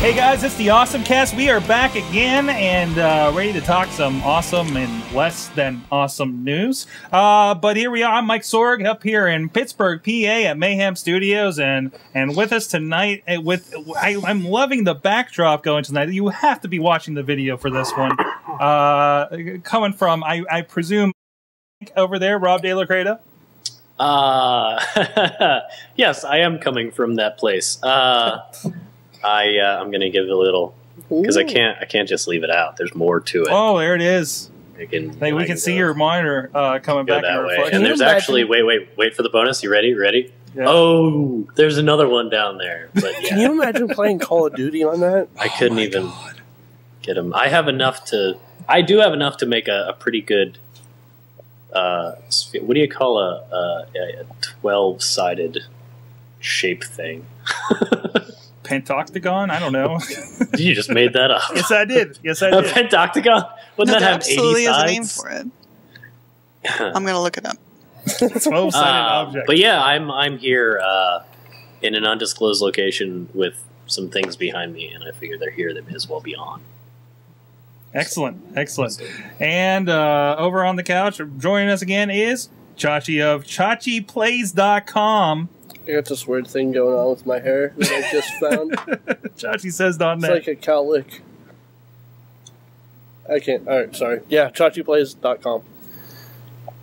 Hey guys, it's the AwesomeCast. We are back again and ready to talk some awesome and less than awesome news. But here we are. I'm Mike Sorg up here in Pittsburgh, PA at Mayhem Studios, and with us tonight. I'm loving the backdrop going tonight. You have to be watching the video for this one. Coming from, I presume, over there, Rob De La Creta. Yes, I am coming from that place. I'm gonna give it a little because I can't just leave it out. There's more to it. Oh, there it is. We can see your monitor coming back that way. reflection. And there's actually wait for the bonus. You ready? Ready? Yeah. Oh, there's another one down there. But yeah. Can you imagine playing Call of Duty on that? I couldn't even get him. I do have enough to make a pretty good. What do you call a 12-sided shape thing? Pentoctagon? I don't know. You just made that up. Yes, I did. A pentoctagon? Wouldn't that have 80 absolutely sides? is a name for it. I'm going to look it up. 12-sided object. But yeah, I'm here in an undisclosed location with some things behind me, and I figure they're here. They may as well be on. Excellent. And over on the couch, joining us again is Chachi of ChachiPlays.com. I got this weird thing going on with my hair that I just found. Chachi says .net. It's like a cowlick. I can't. All right, sorry. Yeah, ChachiPlays.com.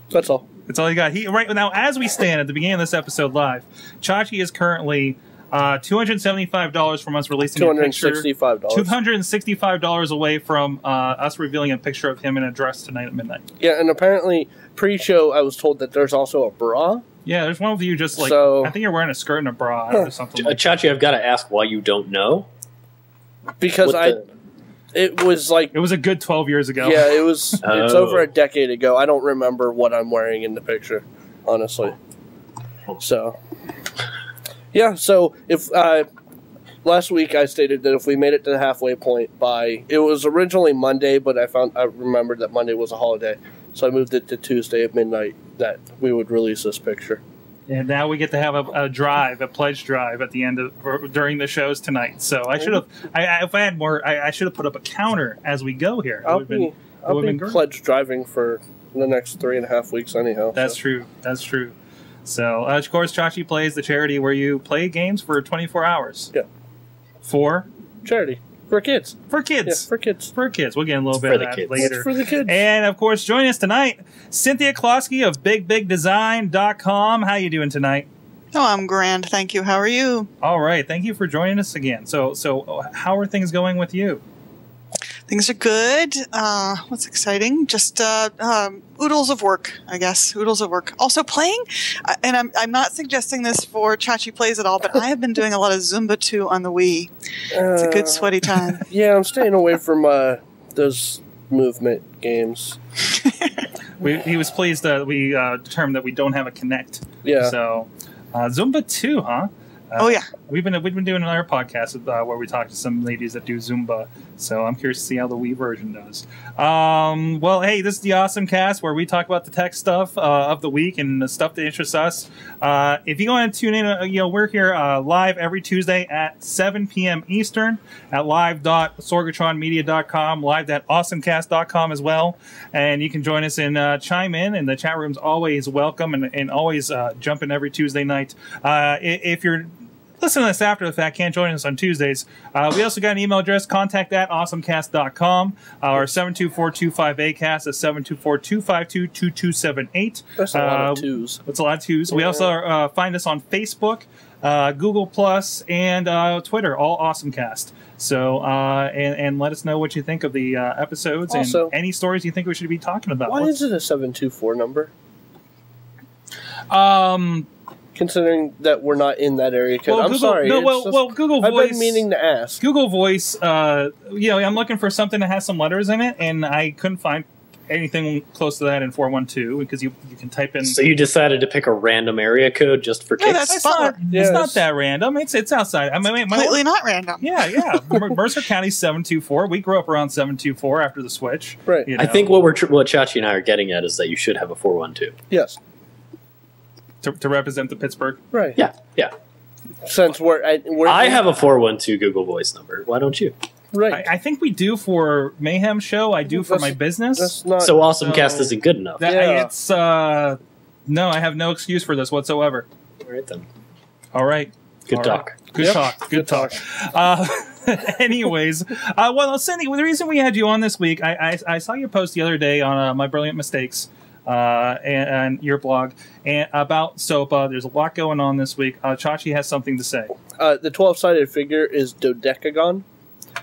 That's all. That's all you got. Right now, as we stand at the beginning of this episode live, Chachi is currently $275 from us releasing a picture. $265. $265 away from us revealing a picture of him in a dress tonight at midnight. Yeah, and apparently pre-show I was told that there's also a bra. Yeah, there's one of you just like, I think you're wearing a skirt and a bra or something. Chachi, I've got to ask why you don't know. Because it was like... It was a good 12 years ago. Yeah, it was. It's over a decade ago. I don't remember what I'm wearing in the picture, honestly. So... Yeah, so if last week I stated that if we made it to the halfway point by... It was originally Monday, but I remembered that Monday was a holiday. So I moved it to Tuesday at midnight that we would release this picture. And now we get to have a pledge drive at the end during the shows tonight. So I should have, if I had more, I should have put up a counter as we go here. I'll be pledge driving for the next 3.5 weeks anyhow. That's true. So, of course, Chachi Plays, the charity where you play games for 24 hours. Yeah. For? Charity. For kids. For kids. Yeah, for kids. For kids. We'll get a little bit of that later. It's for the kids. And, of course, joining us tonight, Cynthia Closkey of BigBigDesign.com. How you doing tonight? Oh, I'm grand. Thank you. How are you? All right. Thank you for joining us again. So how are things going with you? Things are good. What's exciting? Just oodles of work, I guess. Oodles of work. Also playing, and I'm not suggesting this for Chachi Plays at all, but I have been doing a lot of Zumba 2 on the Wii. It's a good sweaty time. Yeah, I'm staying away from those movement games. He was pleased that we determined that we don't have a Kinect. Yeah. So Zumba 2, huh? Oh yeah, we've been doing another podcast where we talk to some ladies that do Zumba. So I'm curious to see how the Wii version does. Well, hey, this is the AwesomeCast where we talk about the tech stuff of the week and the stuff that interests us. If you go and tune in, we're here live every Tuesday at 7 p.m. Eastern at live.sorgatronmedia.com, live.awesomecast.com as well. And you can join us and chime in, and the chat room's always welcome and always jump in every Tuesday night. If you're listen to this after the fact, can't join us on Tuesdays. We also got an email address, contact@awesomecast.com, or 724-25-ACAST, that's 724-252-2278. That's a lot of twos. That's a lot of twos. Yeah. We also find us on Facebook, Google Plus, and Twitter, all AwesomeCast. So, and let us know what you think of the episodes also, and any stories you think we should be talking about. Why is it a 724 number? Considering that we're not in that area code. I'm sorry. Google Voice. I've been meaning to ask. Google Voice, I'm looking for something that has some letters in it, and I couldn't find anything close to that in 412 because you can type in. So you decided to pick a random area code just for kicks? It's not that random. It's outside. I mean, completely not random. Yeah. Mercer County 724. We grew up around 724 after the switch. Right. I think what Chachi and I are getting at is that you should have a 412. Yes. To represent the Pittsburgh? Right. Yeah. Since I have a 412 Google Voice number. Why don't you? Right. I think we do for Mayhem Show. I do for my business. That's not, So AwesomeCast isn't good enough. It's no, I have no excuse for this whatsoever. All right then. All right. Good talk. Good talk. Good talk. Anyways, well, Cindy, the reason we had you on this week, I saw your post the other day on My Brilliant Mistakes and your blog and about SOPA. There's a lot going on this week. Chachi has something to say. The 12-sided figure is dodecagon,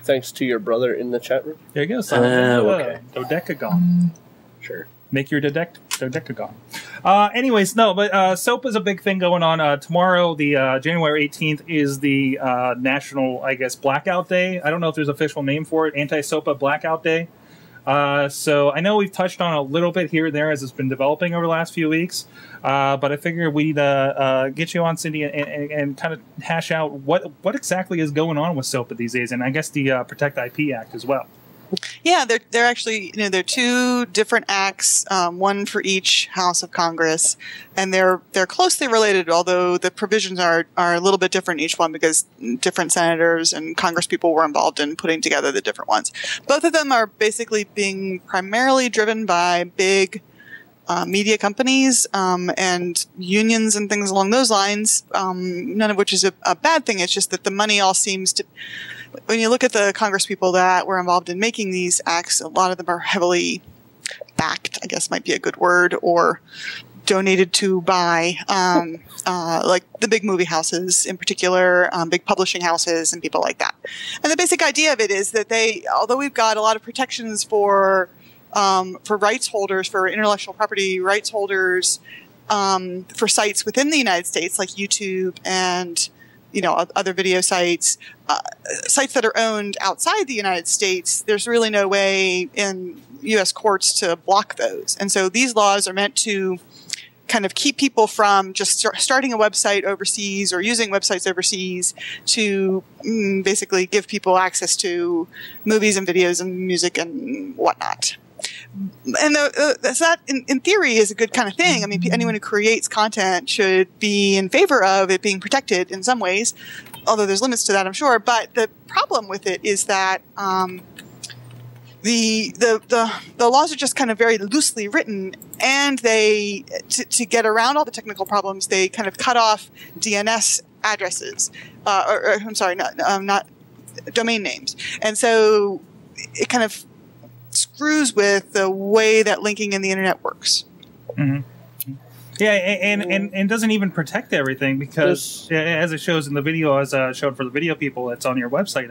thanks to your brother in the chat room. There you go, son. Okay. Dodecagon. Sure. Make your dodecagon. Anyways, no, but SOPA is a big thing going on. Tomorrow, the January 18th, is the national, I guess, blackout day. I don't know if there's an official name for it. Anti-SOPA Blackout Day. So I know we've touched on a little bit here and there as it's been developing over the last few weeks. But I figured we'd get you on, Cindy, and kind of hash out what exactly is going on with SOPA these days, and I guess the Protect IP Act as well. Yeah, they're actually, they're two different acts, one for each House of Congress, and they're closely related, although the provisions are a little bit different each one because different senators and congresspeople were involved in putting together the different ones. Both of them are basically being primarily driven by big media companies and unions and things along those lines, none of which is a bad thing. It's just that the money all seems to... When you look at the congresspeople that were involved in making these acts, a lot of them are heavily backed, I guess might be a good word, or donated to by like the big movie houses in particular, big publishing houses and people like that. And the basic idea of it is that although we've got a lot of protections for rights holders, for intellectual property rights holders, for sites within the United States like YouTube and other video sites, sites that are owned outside the United States, there's really no way in U.S. courts to block those. And so these laws are meant to kind of keep people from just starting a website overseas or using websites overseas to basically give people access to movies and videos and music and whatnot. And that, in theory, is a good kind of thing. I mean, anyone who creates content should be in favor of it being protected in some ways, although there's limits to that, I'm sure. But the problem with it is that the laws are just kind of very loosely written, and they to get around all the technical problems, they kind of cut off DNS addresses, or I'm sorry, not domain names, and so it kind of screws with the way that linking in the internet works. Mm-hmm. Yeah, and doesn't even protect everything because, as it shows in the video, as showed for the video people, it's on your website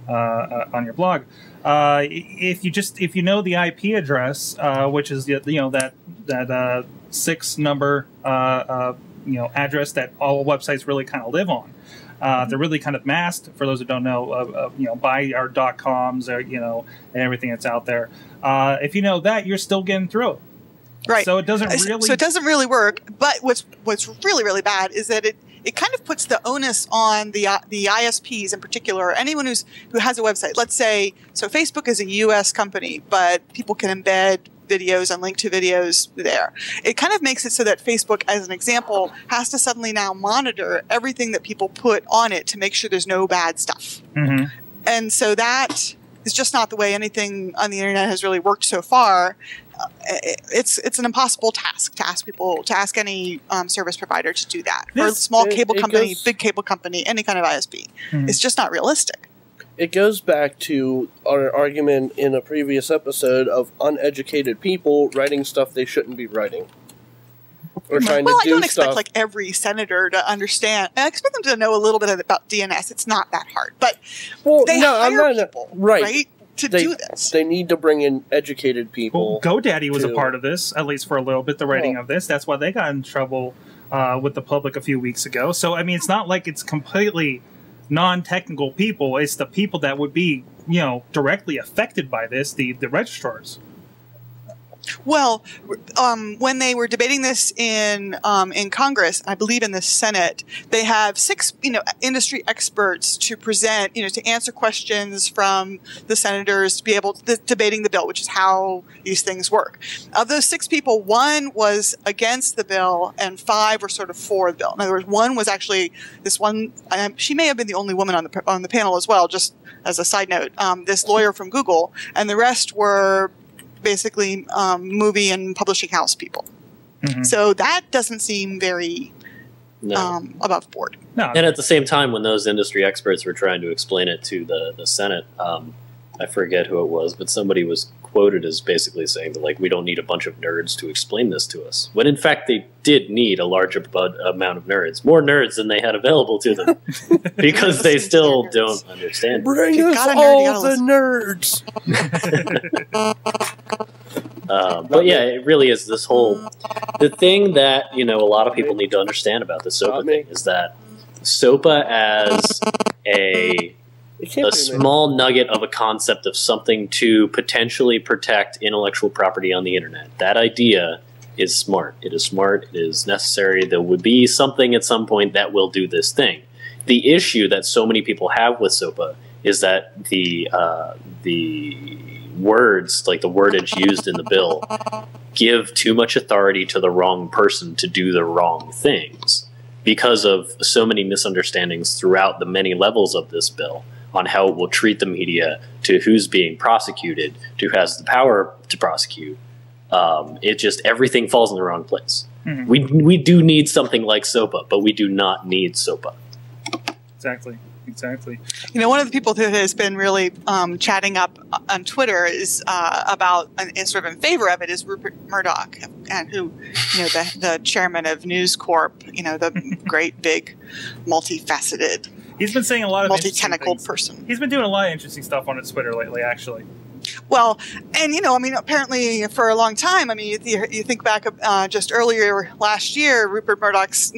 on your blog. If you know the IP address, which is that 6-number address that all websites really kind of live on. They're really kind of masked, for those who don't know, by our .coms, and everything that's out there. If you know that, you're still getting through it. Right. So it doesn't really... So it doesn't really work. But what's really, really bad is that it kind of puts the onus on the ISPs in particular, or anyone who has a website. Let's say, so Facebook is a U.S. company, but people can embed videos and link to videos there. It kind of makes it so that Facebook, as an example, has to suddenly now monitor everything that people put on it to make sure there's no bad stuff. Mm-hmm. And so that is just not the way anything on the internet has really worked so far. It's an impossible task to ask any service provider to do that. For a small cable company, big cable company, any kind of ISP. Mm-hmm. It's just not realistic. It goes back to our argument in a previous episode of uneducated people writing stuff they shouldn't be writing. Or trying to do I don't expect stuff. Every senator to understand. I expect them to know a little bit about DNS. It's not that hard. But they hire people, right, to do this. They need to bring in educated people. Well, GoDaddy was a part of this, at least for a little bit, the writing of this. That's why they got in trouble with the public a few weeks ago. So, I mean, it's not like it's completely non-technical people. It's the people that would be, directly affected by this, the registrars. Well, when they were debating this in Congress, I believe in the Senate, they have 6, industry experts to present, to answer questions from the senators to be able to debating the bill, which is how these things work. Of those 6 people, 1 was against the bill and 5 were sort of for the bill. In other words, 1 was actually this one. She may have been the only woman on the panel as well. Just as a side note, this lawyer from Google, and the rest were basically movie and publishing house people. Mm-hmm. So that doesn't seem very above board. No. And at the same time, when those industry experts were trying to explain it to the Senate, I forget who it was, but somebody was quoted as basically saying that, we don't need a bunch of nerds to explain this to us. When in fact they did need a large amount of nerds. More nerds than they had available to them. Because they still don't understand. Bring us all the nerds! But yeah, it really is this whole... The thing that, a lot of people need to understand about the SOPA thing is that SOPA as a small nugget of a concept of something to potentially protect intellectual property on the internet. That idea is smart. It is smart. It is necessary. There would be something at some point that will do this thing. The issue that so many people have with SOPA is that the words, like the wordage used in the bill, give too much authority to the wrong person to do the wrong things because of so many misunderstandings throughout the many levels of this bill on how it will treat the media, to who's being prosecuted, to who has the power to prosecute. Everything falls in the wrong place. Mm-hmm. We do need something like SOPA, but we do not need SOPA. Exactly. One of the people who has been really chatting up on Twitter is about and sort of in favor of it is Rupert Murdoch, and who, the chairman of News Corp, the great big multifaceted. He's been saying a lot of multi-tentacled person. He's been doing a lot of interesting stuff on his Twitter lately, actually. Well, and apparently for a long time, you think back just earlier last year, Rupert Murdoch's.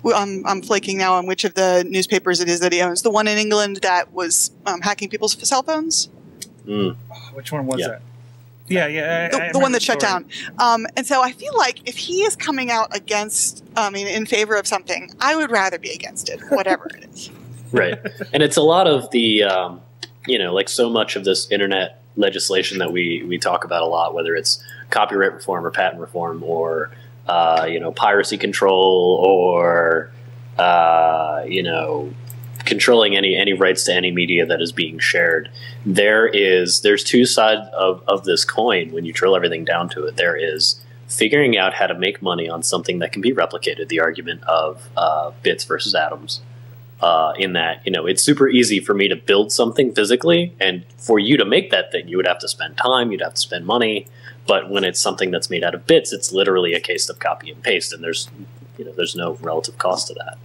I'm flaking now on which of the newspapers it is that he owns. The one in England that was hacking people's cell phones. Oh, which one was that? Yeah. The one that shut down. And so I feel like if he is coming out against, in favor of something, I would rather be against it, whatever it is. Right. And it's a lot of the, so much of this internet legislation that we talk about a lot, whether it's copyright reform or patent reform or, piracy control or, controlling any rights to any media that is being shared. There's 2 sides of this coin when you drill everything down to it. There is figuring out how to make money on something that can be replicated, the argument of bits versus atoms. In that, it's super easy for me to build something physically, and for you to make that thing, you would have to spend time, you'd have to spend money. But when it's something that's made out of bits, it's literally a case of copy and paste, and there's no relative cost to that.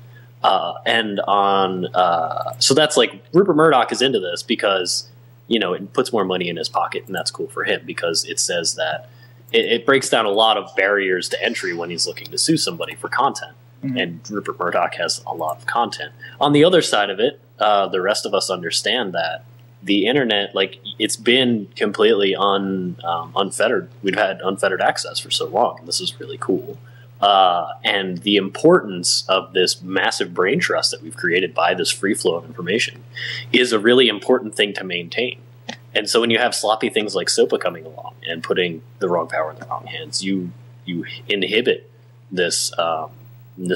So that's Rupert Murdoch is into this because, it puts more money in his pocket, and that's cool for him because it says that it breaks down a lot of barriers to entry when he's looking to sue somebody for content. Mm-hmm. And Rupert Murdoch has a lot of content. On the other side of it, the rest of us understand that the internet, it's been completely unfettered. We've had unfettered access for so long, and this is really cool. And the importance of this massive brain trust that we've created by this free flow of information is a really important thing to maintain. And so when you have sloppy things like SOPA coming along and putting the wrong power in the wrong hands, you inhibit this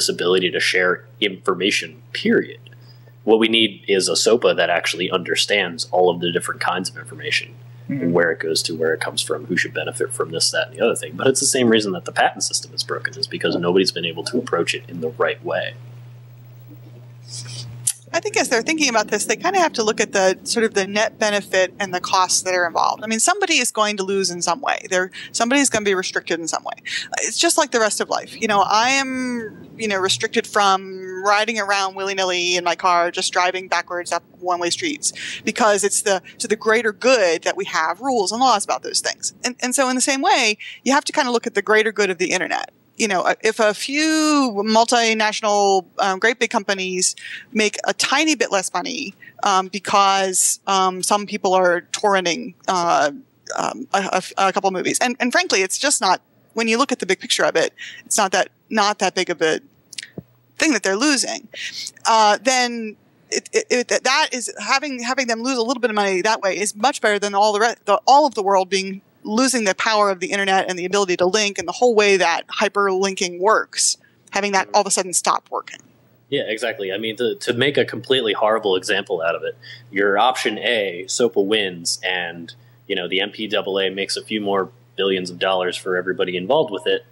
ability to share information, period. What we need is a SOPA that actually understands all of the different kinds of information and where it goes to, where it comes from, who should benefit from this, that, and the other thing. But it's the same reason that the patent system is broken, is because nobody's been able to approach it in the right way. I think as they're thinking about this, they kind of have to look at the sort of the net benefit and the costs that are involved. Somebody is going to lose in some way. Somebody's going to be restricted in some way. It's just like the rest of life. I am, restricted from riding around willy-nilly in my car, just driving backwards up one-way streets, because it's to the greater good that we have rules and laws about those things. And so in the same way, you have to kind of look at the greater good of the internet. If a few multinational, great big companies make a tiny bit less money because some people are torrenting a couple movies. And frankly, it's just not, when you look at the big picture of it, it's not that big of a thing that they're losing. Then that is having them lose a little bit of money that way is much better than all of the world losing the power of the internet and the ability to link and the whole way that hyperlinking works, having that all of a sudden stop working. Yeah, exactly. I mean, to make a completely horrible example out of it, your option A, SOPA wins, and the MPAA makes a few more billions of dollars for everybody involved with it.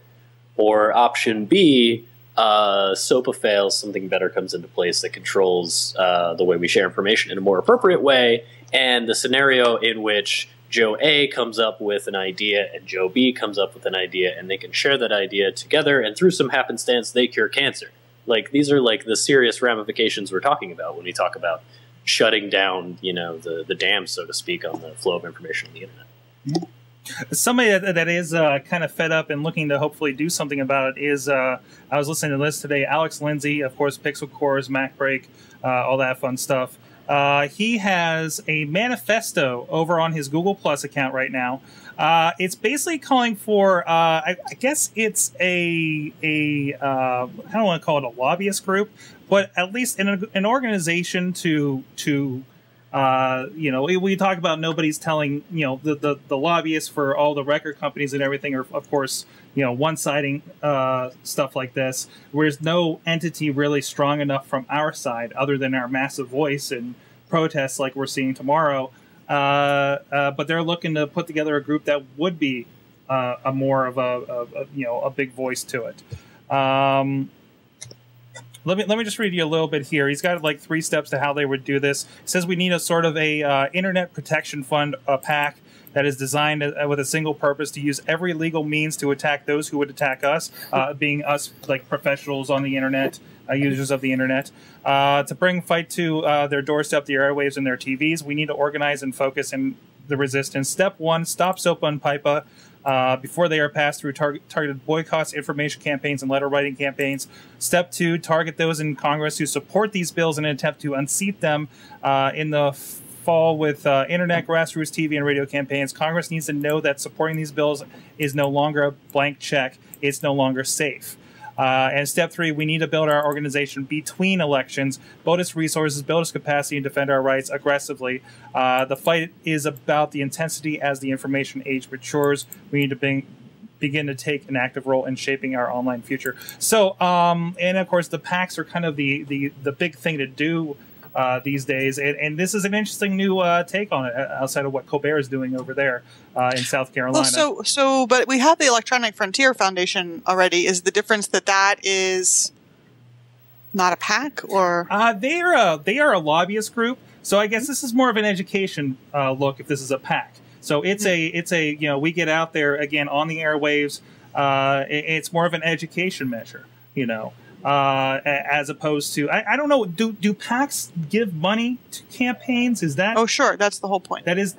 Or option B, SOPA fails, something better comes into place that controls the way we share information in a more appropriate way, and the scenario in which Joe A comes up with an idea and Joe B comes up with an idea, and they can share that idea together, and through some happenstance, they cure cancer. Like, these are like the serious ramifications we're talking about when we talk about shutting down, the dam, so to speak, on the flow of information on the internet. Mm-hmm. Somebody that is kind of fed up and looking to hopefully do something about it is, I was listening to this today, Alex Lindsay, of course, Pixel Cores, MacBreak, all that fun stuff. He has a manifesto over on his Google Plus account right now. It's basically calling for, I guess it's I don't want to call it a lobbyist group, but at least an organization to we talk about nobody's telling, the lobbyists for all the record companies and everything are, of course, one-siding stuff like this, whereas no entity really strong enough from our side, other than our massive voice and protests like we're seeing tomorrow. But they're looking to put together a group that would be a more of a big voice to it. Let me just read you a little bit here. He's got like 3 steps to how they would do this. It says we need a sort of a internet protection fund, a PAC, that is designed with a single purpose to use every legal means to attack those who would attack us, being us, like professionals on the internet, users of the internet. To bring fight to their doorstep, the airwaves, and their TVs, we need to organize and focus in the resistance. Step 1, stop SOPA and PIPA before they are passed through targeted boycotts, information campaigns, and letter writing campaigns. Step 2, target those in Congress who support these bills in an attempt to unseat them in the fall with internet, grassroots, TV, and radio campaigns. Congress needs to know that supporting these bills is no longer a blank check. It's no longer safe. And step 3, we need to build our organization between elections, build its resources, build its capacity, and defend our rights aggressively. The fight is about the intensity as the information age matures. We need to begin to take an active role in shaping our online future. So, and of course, the PACs are kind of the big thing to do these days, and this is an interesting new take on it outside of what Colbert is doing over there in South Carolina. Well, but we have the Electronic Frontier Foundation already. Is the difference that is not a PAC, or they are a lobbyist group? So I guess this is more of an education look. If this is a PAC, so it's a we get out there again on the airwaves. It's more of an education measure, as opposed to, I don't know, do PACs give money to campaigns? Is that? Oh, sure. That's the whole point. That is.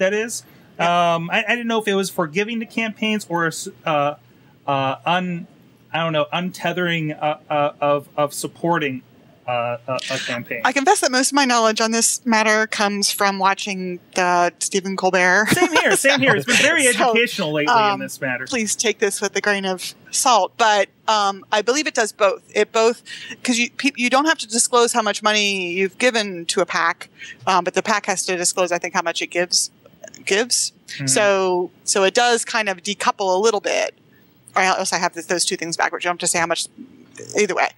Yeah. I didn't know if it was for giving to campaigns or untethering of supporting a campaign. I confess that most of my knowledge on this matter comes from watching the Stephen Colbert. Same here. It's been very educational lately in this matter. Please take this with a grain of salt, but I believe it does both. Because you don't have to disclose how much money you've given to a PAC, but the PAC has to disclose, I think, how much it gives. Mm-hmm. So it does kind of decouple a little bit. Or else I have those two things backwards. You don't have to say how much. Either way,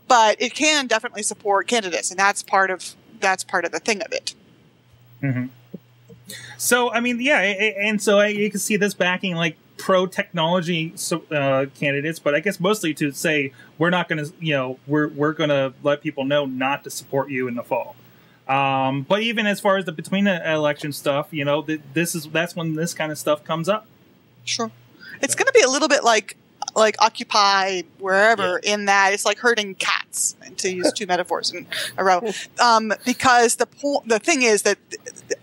but it can definitely support candidates, and that's part of the thing of it. Mm-hmm. So I mean, yeah, and so you can see this backing like pro technology candidates, but I guess mostly to say we're not going to, we're going to let people know not to support you in the fall. But even as far as the between the election stuff, that's when this kind of stuff comes up. Sure, it's going to be a little bit like Occupy wherever, in that it's like herding cats, to use two metaphors in a row. Because the thing is that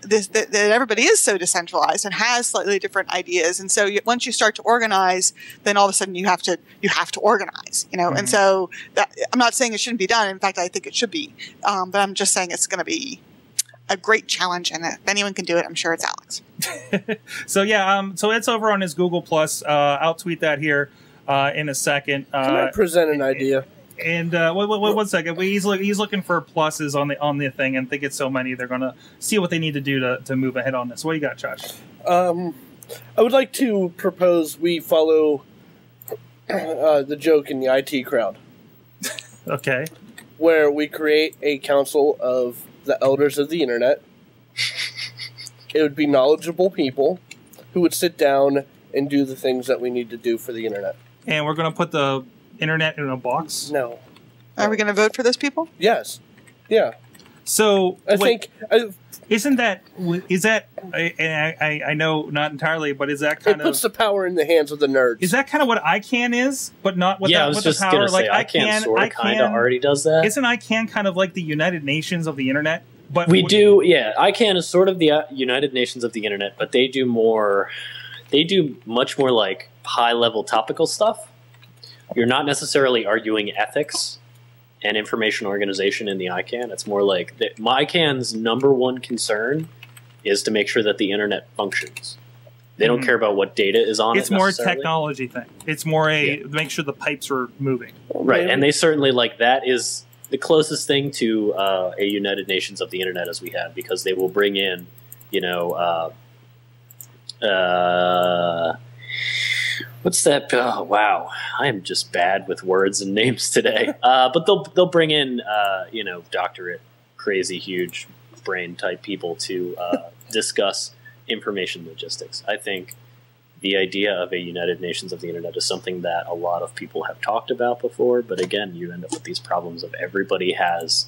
that everybody is so decentralized and has slightly different ideas, and so once you start to organize, then all of a sudden you have to organize, Mm-hmm. And so I'm not saying it shouldn't be done. In fact, I think it should be, but I'm just saying it's going to be a great challenge, and if anyone can do it, I'm sure it's Alex. So yeah, so it's over on his Google Plus. I'll tweet that here in a second. Can I present an idea? And one second. He's looking for pluses on the thing, and they get so many, they're gonna see what they need to do to move ahead on this. What do you got, Chachi? I would like to propose we follow the joke in the IT crowd. Okay. Where we create a council of the elders of the internet. It would be knowledgeable people who would sit down and do the things that we need to do for the internet. And we're going to put the internet in a box? No. Are we going to vote for those people? Yes. Yeah. So I think... Isn't that, I know not entirely, but is that kind of... It puts the power in the hands of the nerds. Is that kind of what ICANN is, but not with, yeah, with the power? Say, ICANN sort of kind of already does that. Isn't ICANN kind of like the United Nations of the internet? But we do, yeah. ICANN is sort of the United Nations of the internet, but they do much more like high-level topical stuff. You're not necessarily arguing ethics and information organization in the ICANN. It's more like ICANN's #1 concern is to make sure that the internet functions. They don't care about what data is on it. It's more a technology thing. It's more make sure the pipes are moving. Right, and they certainly that is the closest thing to a United Nations of the internet as we have, because they will bring in, what's that? Oh, wow, I am just bad with words and names today. But they'll bring in doctorate, crazy, huge brain type people to discuss information logistics. I think the idea of a United Nations of the internet is something that a lot of people have talked about before. But again, you end up with these problems of everybody has,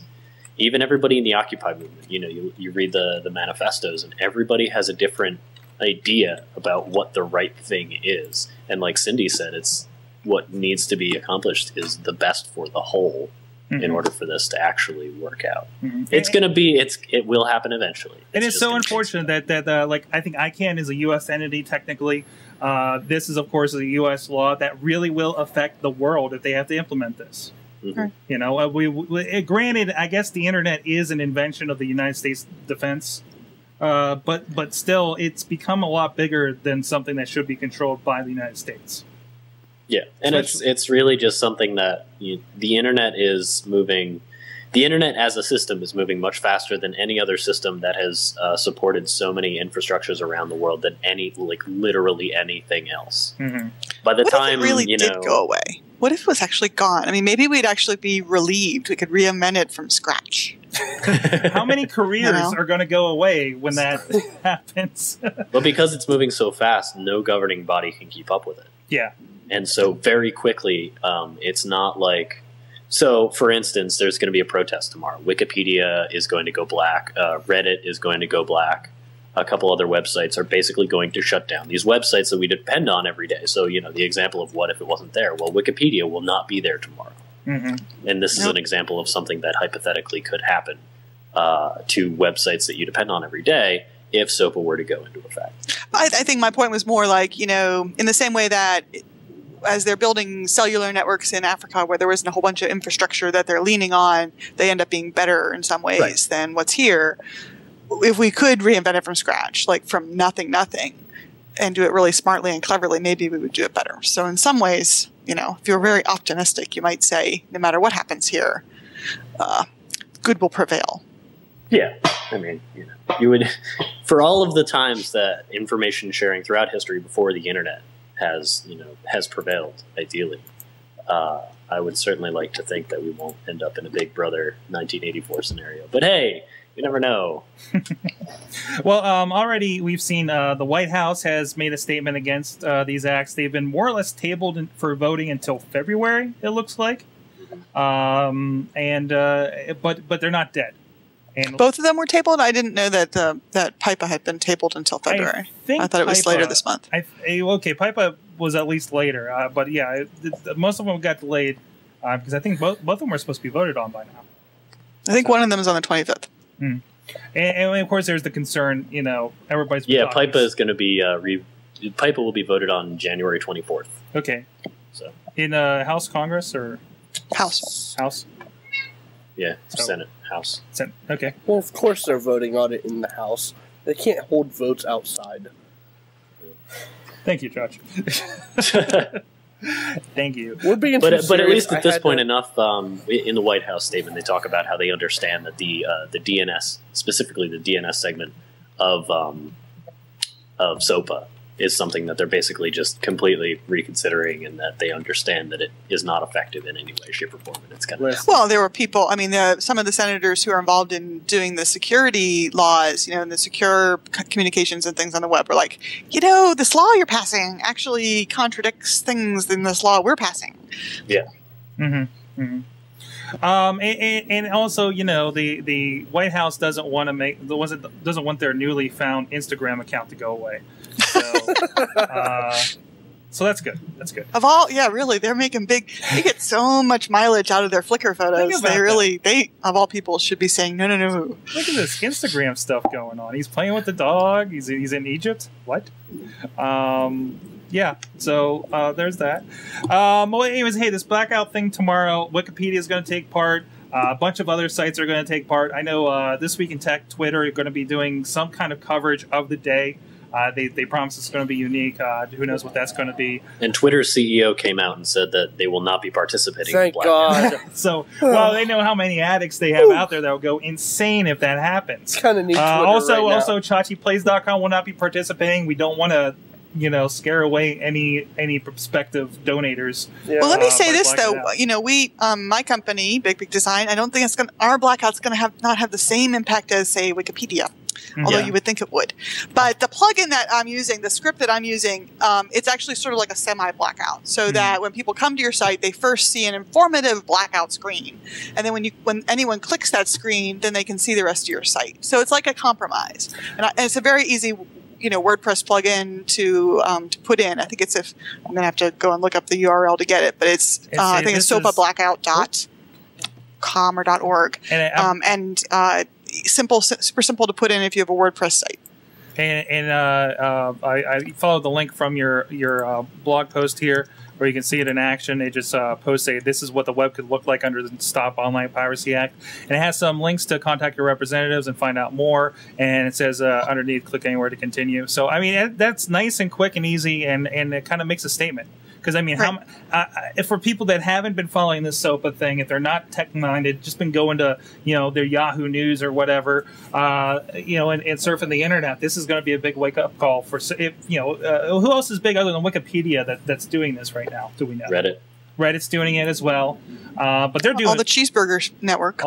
even everybody in the Occupy movement. You read the manifestos, and everybody has a different idea about what the right thing is. And like Cindy said, it's what needs to be accomplished is the best for the whole in order for this to actually work out. It will happen eventually. And it's so unfortunate that I think ICANN is a U.S. entity technically. This is, of course, a U.S. law that really will affect the world if they have to implement this. Granted, I guess the internet is an invention of the United States defense. But still, it's become a lot bigger than something that should be controlled by the United States. Yeah, and it's really just something that the internet is moving. The internet as a system is moving much faster than any other system that has supported so many infrastructures around the world than literally anything else. By the time if it really did go away, what if it was actually gone? I mean, maybe we'd actually be relieved. We could reinvent it from scratch. How many careers are going to go away when that happens? Well, because it's moving so fast, no governing body can keep up with it. Yeah. And so very quickly, it's not like... So, for instance, there's going to be a protest tomorrow. Wikipedia is going to go black. Reddit is going to go black. A couple other websites are basically going to shut down. These websites that we depend on every day. So, the example of what if it wasn't there? Well, Wikipedia will not be there tomorrow. And this is an example of something that hypothetically could happen to websites that you depend on every day if SOPA were to go into effect. I think my point was more like, in the same way that as they're building cellular networks in Africa where there isn't a whole bunch of infrastructure that they're leaning on, they end up being better in some ways than what's here. If we could reinvent it from scratch, like from nothing, and do it really smartly and cleverly, maybe we would do it better. So in some ways, if you're very optimistic, you might say, no matter what happens here, good will prevail. Yeah. I mean, you would, for all of the times that information sharing throughout history before the internet has prevailed, ideally, I would certainly like to think that we won't end up in a Big Brother 1984 scenario. But hey, you never know. Well, already we've seen the White House has made a statement against these acts. They've been more or less tabled for voting until February, it looks like. But they're not dead. And both of them were tabled? I didn't know that that PIPA had been tabled until February. I thought it was later this month. PIPA was at least later. But yeah, most of them got delayed because I think both of them were supposed to be voted on by now. I think one of them is on the 25th. And of course, there's the concern, everybody's... Yeah, PIPA is going to be... PIPA will be voted on January 24th. Okay. So in House, Congress, or... House. Yeah, So- Senate, House. Okay. Well, of course they're voting on it in the House. They can't hold votes outside. Thank you, Josh. Thank you. We're being But too at serious. least I at this had point, to- enough in the White House statement, they talk about how they understand that the DNS, specifically the DNS segment of SOPA, is something that they're basically just completely reconsidering, and that they understand that it is not effective in any way, shape, or form. And it's kind of Listen, Well, there were people. I mean, some of the senators who are involved in doing the security laws, and the secure communications and things on the web, are like, this law you're passing actually contradicts things in this law we're passing. Mm-hmm. Mm-hmm. And also, the White House doesn't want to doesn't want their newly found Instagram account to go away. So that's good. That's good. Really, they're making big. They get so much mileage out of their Flickr photos. They of all people should be saying no. Look at this Instagram stuff going on. He's playing with the dog. He's in Egypt. What? Yeah. So there's that. Well, anyways, hey, this blackout thing tomorrow. Wikipedia is going to take part. A bunch of other sites are going to take part. I know This Week in Tech, Twitter are going to be doing some kind of coverage of the day. They promise it's going to be unique. Who knows what that's going to be? And Twitter's CEO came out and said that they will not be participating. Thank in blackout. God. So, well, they know how many addicts they have out there that will go insane if that happens. Kind of need Twitter Also, right now. ChachiPlays.com will not be participating. We don't want to, scare away any prospective donators. Yeah. Well, let me say by this blacking though. out. We, my company, Big Design. I don't think our blackout's going to not have the same impact as, say, Wikipedia. Although Yeah. you would think it would. But the plugin that I'm using, the script that I'm using, it's actually sort of like a semi-blackout. So that when people come to your site, they first see an informative blackout screen. And then when anyone clicks that screen, then they can see the rest of your site. So it's like a compromise. And it's a very easy WordPress plugin to put in. I think I'm going to have to go and look up the URL to get it. But I think it's sopablackout.com or .org. Super simple to put in if you have a WordPress site. I followed the link from your blog post here, where you can see it in action. They just post this is what the web could look like under the Stop Online Piracy Act, and it has some links to contact your representatives and find out more. And it says underneath, click anywhere to continue. So I mean, that's nice and quick and easy, and it kind of makes a statement. Because I mean, if for people that haven't been following this SOPA thing, if they're not tech minded, just been going to their Yahoo News or whatever, and surfing the internet, this is going to be a big wake up call for who else is big other than Wikipedia that's doing this right now? Do we know? Reddit's doing it as well, but they're doing all the Cheeseburger Network,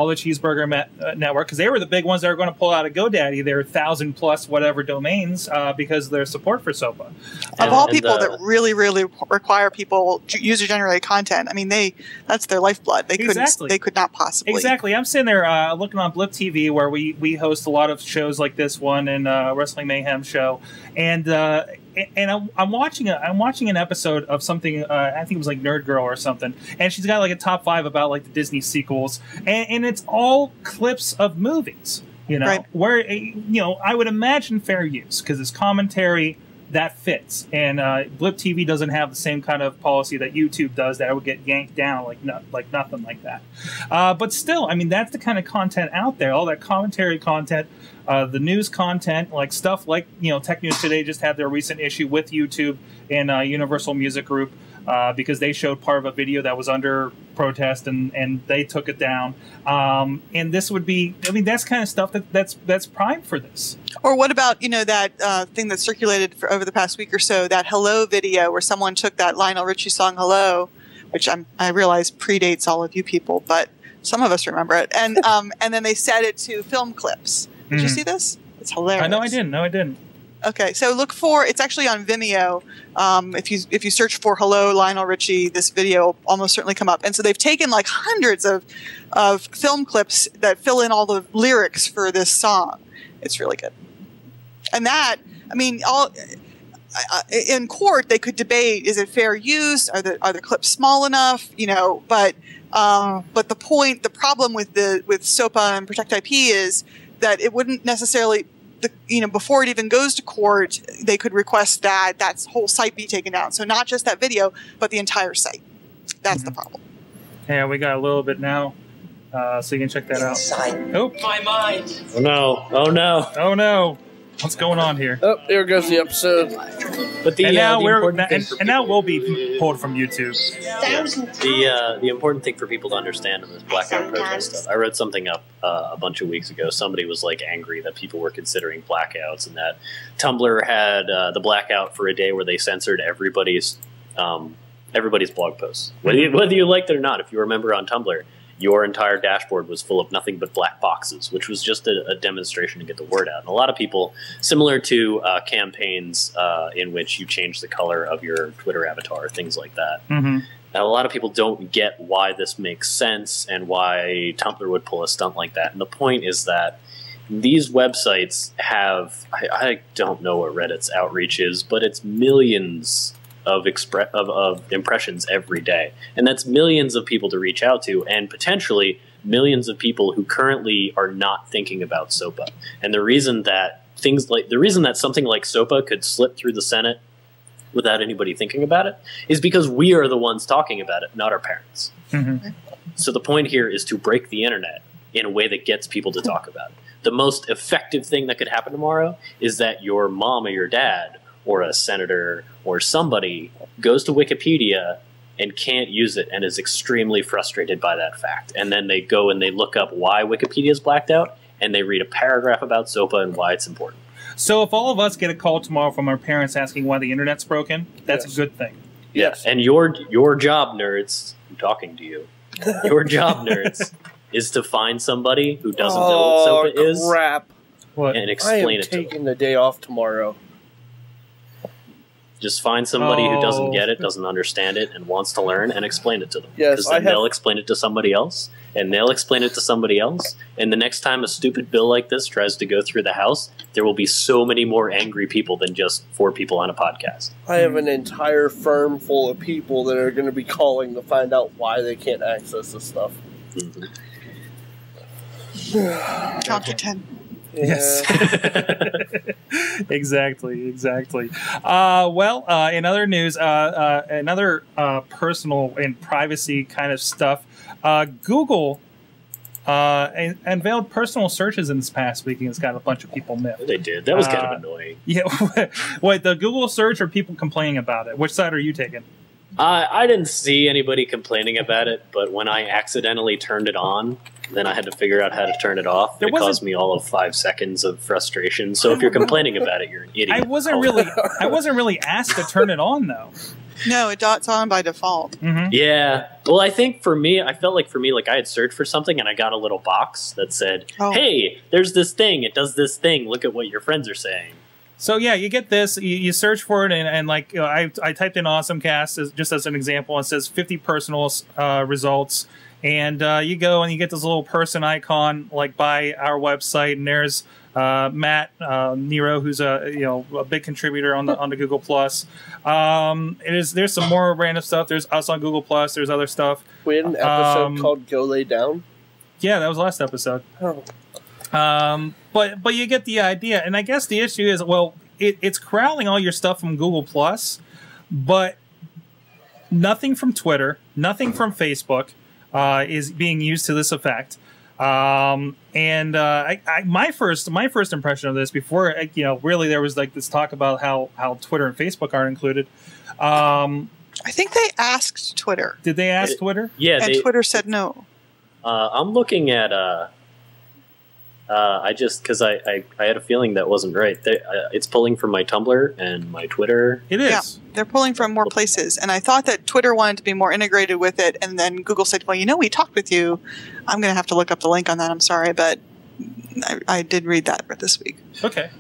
network, because they were the big ones that are going to pull out of GoDaddy their 1,000+ whatever domains because of their support for SOPA. Of all people that really, really require user generated content. I mean, that's their lifeblood. They could not possibly. Exactly. I'm sitting there looking on Blip TV, where we host a lot of shows like this one and Wrestling Mayhem show, and I'm watching an episode of something. I think it was like Nerd Girl or something, and she's got like a top 5 about like the Disney sequels, and it's all clips of movies. Right. Where I would imagine fair use because it's commentary that fits, and Blip TV doesn't have the same kind of policy that YouTube does that would get yanked down like nothing like that. But still, I mean, that's the kind of content out there. All that commentary content. The news content, like stuff like Tech News Today just had their recent issue with YouTube and Universal Music Group because they showed part of a video that was under protest and they took it down. And this would be, I mean, that's kind of stuff that's prime for this. Or what about that thing that circulated over the past week or so, that Hello video where someone took that Lionel Richie song Hello, which I realize predates all of you people, but some of us remember it, and then they set it to film clips. Did you see this? It's hilarious. No, I didn't. Okay, so it's actually on Vimeo. If you search for "Hello Lionel Richie," this video will almost certainly come up. And so they've taken like hundreds of film clips that fill in all the lyrics for this song. It's really good. And that, I mean, in court they could debate: is it fair use? Are the clips small enough? But the problem with SOPA and Protect IP is that it wouldn't necessarily, before it even goes to court, they could request that whole site be taken down. So not just that video, but the entire site. That's the problem. Yeah, we got a little bit now. So you can check that out. Oh, my mind. Oh no! Oh no! oh no! What's going on here? Oh, there goes the episode. But And now now we'll be pulled from YouTube. the important thing for people to understand in this blackout protest stuff. I read something up a bunch of weeks ago. Somebody was like angry that people were considering blackouts, and that Tumblr had the blackout for a day where they censored everybody's blog posts. Whether you liked it or not, if you remember on Tumblr, your entire dashboard was full of nothing but black boxes, which was just a demonstration to get the word out. And a lot of people, similar to campaigns in which you change the color of your Twitter avatar, things like that. Mm-hmm. A lot of people don't get why this makes sense and why Tumblr would pull a stunt like that. And the point is that these websites have, I don't know what Reddit's outreach is, but it's millions of impressions every day. And that's millions of people to reach out to, and potentially millions of people who currently are not thinking about SOPA. And the reason that something like SOPA could slip through the Senate without anybody thinking about it is because we are the ones talking about it, not our parents. Mm-hmm. So the point here is to break the internet in a way that gets people to talk about it. The most effective thing that could happen tomorrow is that your mom or your dad or a senator or somebody goes to Wikipedia and can't use it and is extremely frustrated by that fact. And then they go and they look up why Wikipedia is blacked out, and they read a paragraph about SOPA and why it's important. So if all of us get a call tomorrow from our parents asking why the internet's broken, that's a good thing. Yes. And your job, nerds, I'm talking to you, your job, nerds, is to find somebody who doesn't know what SOPA is Crap. and explain it to them. I am taking the day off tomorrow. Just find somebody who doesn't get it, doesn't understand it, and wants to learn, and explain it to them. Yes, because then they'll explain it to somebody else, and they'll explain it to somebody else, and the next time a stupid bill like this tries to go through the House, there will be so many more angry people than just 4 people on a podcast. I have an entire firm full of people that are going to be calling to find out why they can't access this stuff. Mm-hmm. Count to 10. Yes. Exactly. In other news, another personal and privacy kind of stuff, Google unveiled personal searches in this past week, and it's got a bunch of people miffed. They did. That was kind of annoying. Yeah. Wait, the Google search or people complaining about it? Which side are you taking? I didn't see anybody complaining about it, but when I accidentally turned it on, then I had to figure out how to turn it off. It caused me all of 5 seconds of frustration. So if you're complaining about it, you're an idiot. I wasn't really asked to turn it on though. No, it's on by default. Mm-hmm. Yeah. Well, I think for me, I felt like I had searched for something and I got a little box that said, "Hey, there's this thing. It does this thing. Look at what your friends are saying." So yeah, you get this, you search for it, and like I typed in AwesomeCast just as an example. It says 50 personal results, and you go and you get this little person icon like by our website, and there's Matt Nero, who's a big contributor on the Google Plus. There's some more random stuff. There's us on Google Plus. There's other stuff. We had an episode called "Go Lay Down." Yeah, that was last episode. Oh. But you get the idea, and I guess the issue is, well, it's corralling all your stuff from Google Plus, but nothing from Twitter, nothing from Facebook is being used to this effect. My first impression of this before, really there was like this talk about how Twitter and Facebook aren't included. I think they asked Twitter. Did they ask Twitter? Yeah, and Twitter said no. I'm looking at. Because I had a feeling that wasn't right. It's pulling from my Tumblr and my Twitter. It is. Yeah, they're pulling from more places. And I thought that Twitter wanted to be more integrated with it. And then Google said, well, we talked with you. I'm going to have to look up the link on that. I'm sorry. But I did read that this week. Okay.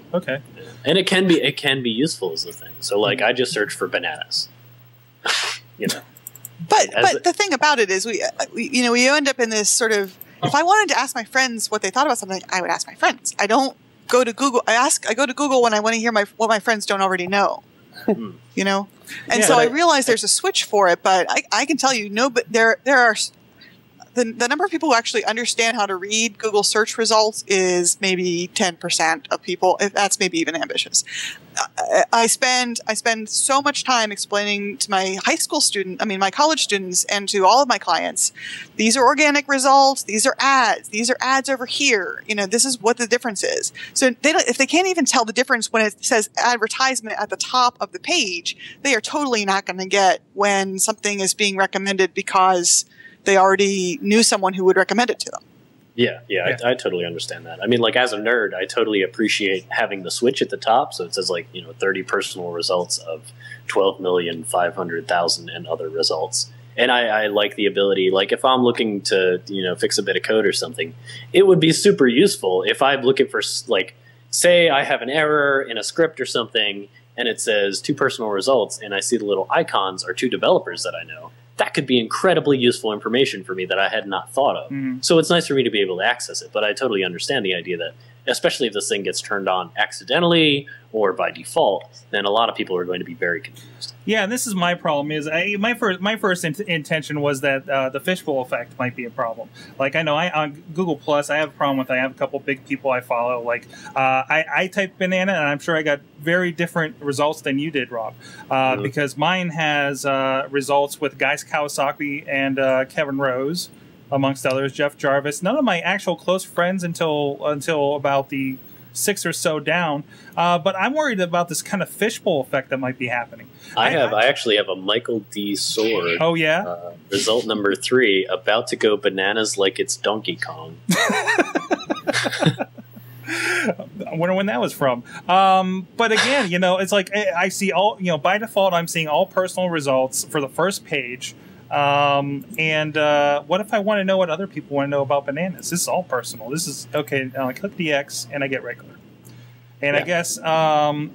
And it can be useful as a thing. So like I just searched for bananas. But the thing about it is we end up in this sort of, if I wanted to ask my friends what they thought about something, I would ask my friends. I don't go to Google. I go to Google when I want to hear what my friends don't already know. And so I realize there's a switch for it, but I can tell you, but there are the number of people who actually understand how to read Google search results is maybe 10% of people, if that's maybe even ambitious. I spend so much time explaining to my my college students, and to all of my clients, these are organic results, these are ads over here. This is what the difference is. So if they can't even tell the difference when it says advertisement at the top of the page, they are totally not going to get when something is being recommended because they already knew someone who would recommend it to them. Yeah. I totally understand that. I mean, like, as a nerd, I totally appreciate having the switch at the top. So it says, 30 personal results of 12,500,000 and other results. And I like the ability, like, if I'm looking to, fix a bit of code or something, it would be super useful if I'm looking for, say I have an error in a script or something, and it says 2 personal results, and I see the little icons are 2 developers that I know. That could be incredibly useful information for me that I had not thought of. Mm-hmm. So it's nice for me to be able to access it. But I totally understand the idea that, especially if this thing gets turned on accidentally or by default, then a lot of people are going to be very confused. Yeah, and this is my problem. My first intention was that the fishbowl effect might be a problem. Like, I know on Google Plus, I have a problem with. I have a couple big people I follow. Like, I typed banana, and I'm sure I got very different results than you did, Rob, because mine has results with Guy Kawasaki and Kevin Rose, amongst others, Jeff Jarvis. None of my actual close friends until about the 6 or so down. But I'm worried about this kind of fishbowl effect that might be happening. I actually have a Michael D. Sorg. Oh, yeah? Result number 3, about to go bananas like it's Donkey Kong. I wonder when that was from. But again, it's like I see all, by default, I'm seeing all personal results for the first page. And what if I want to know what other people want to know about bananas? This is all personal. This is okay. I click the X and I get regular. And I guess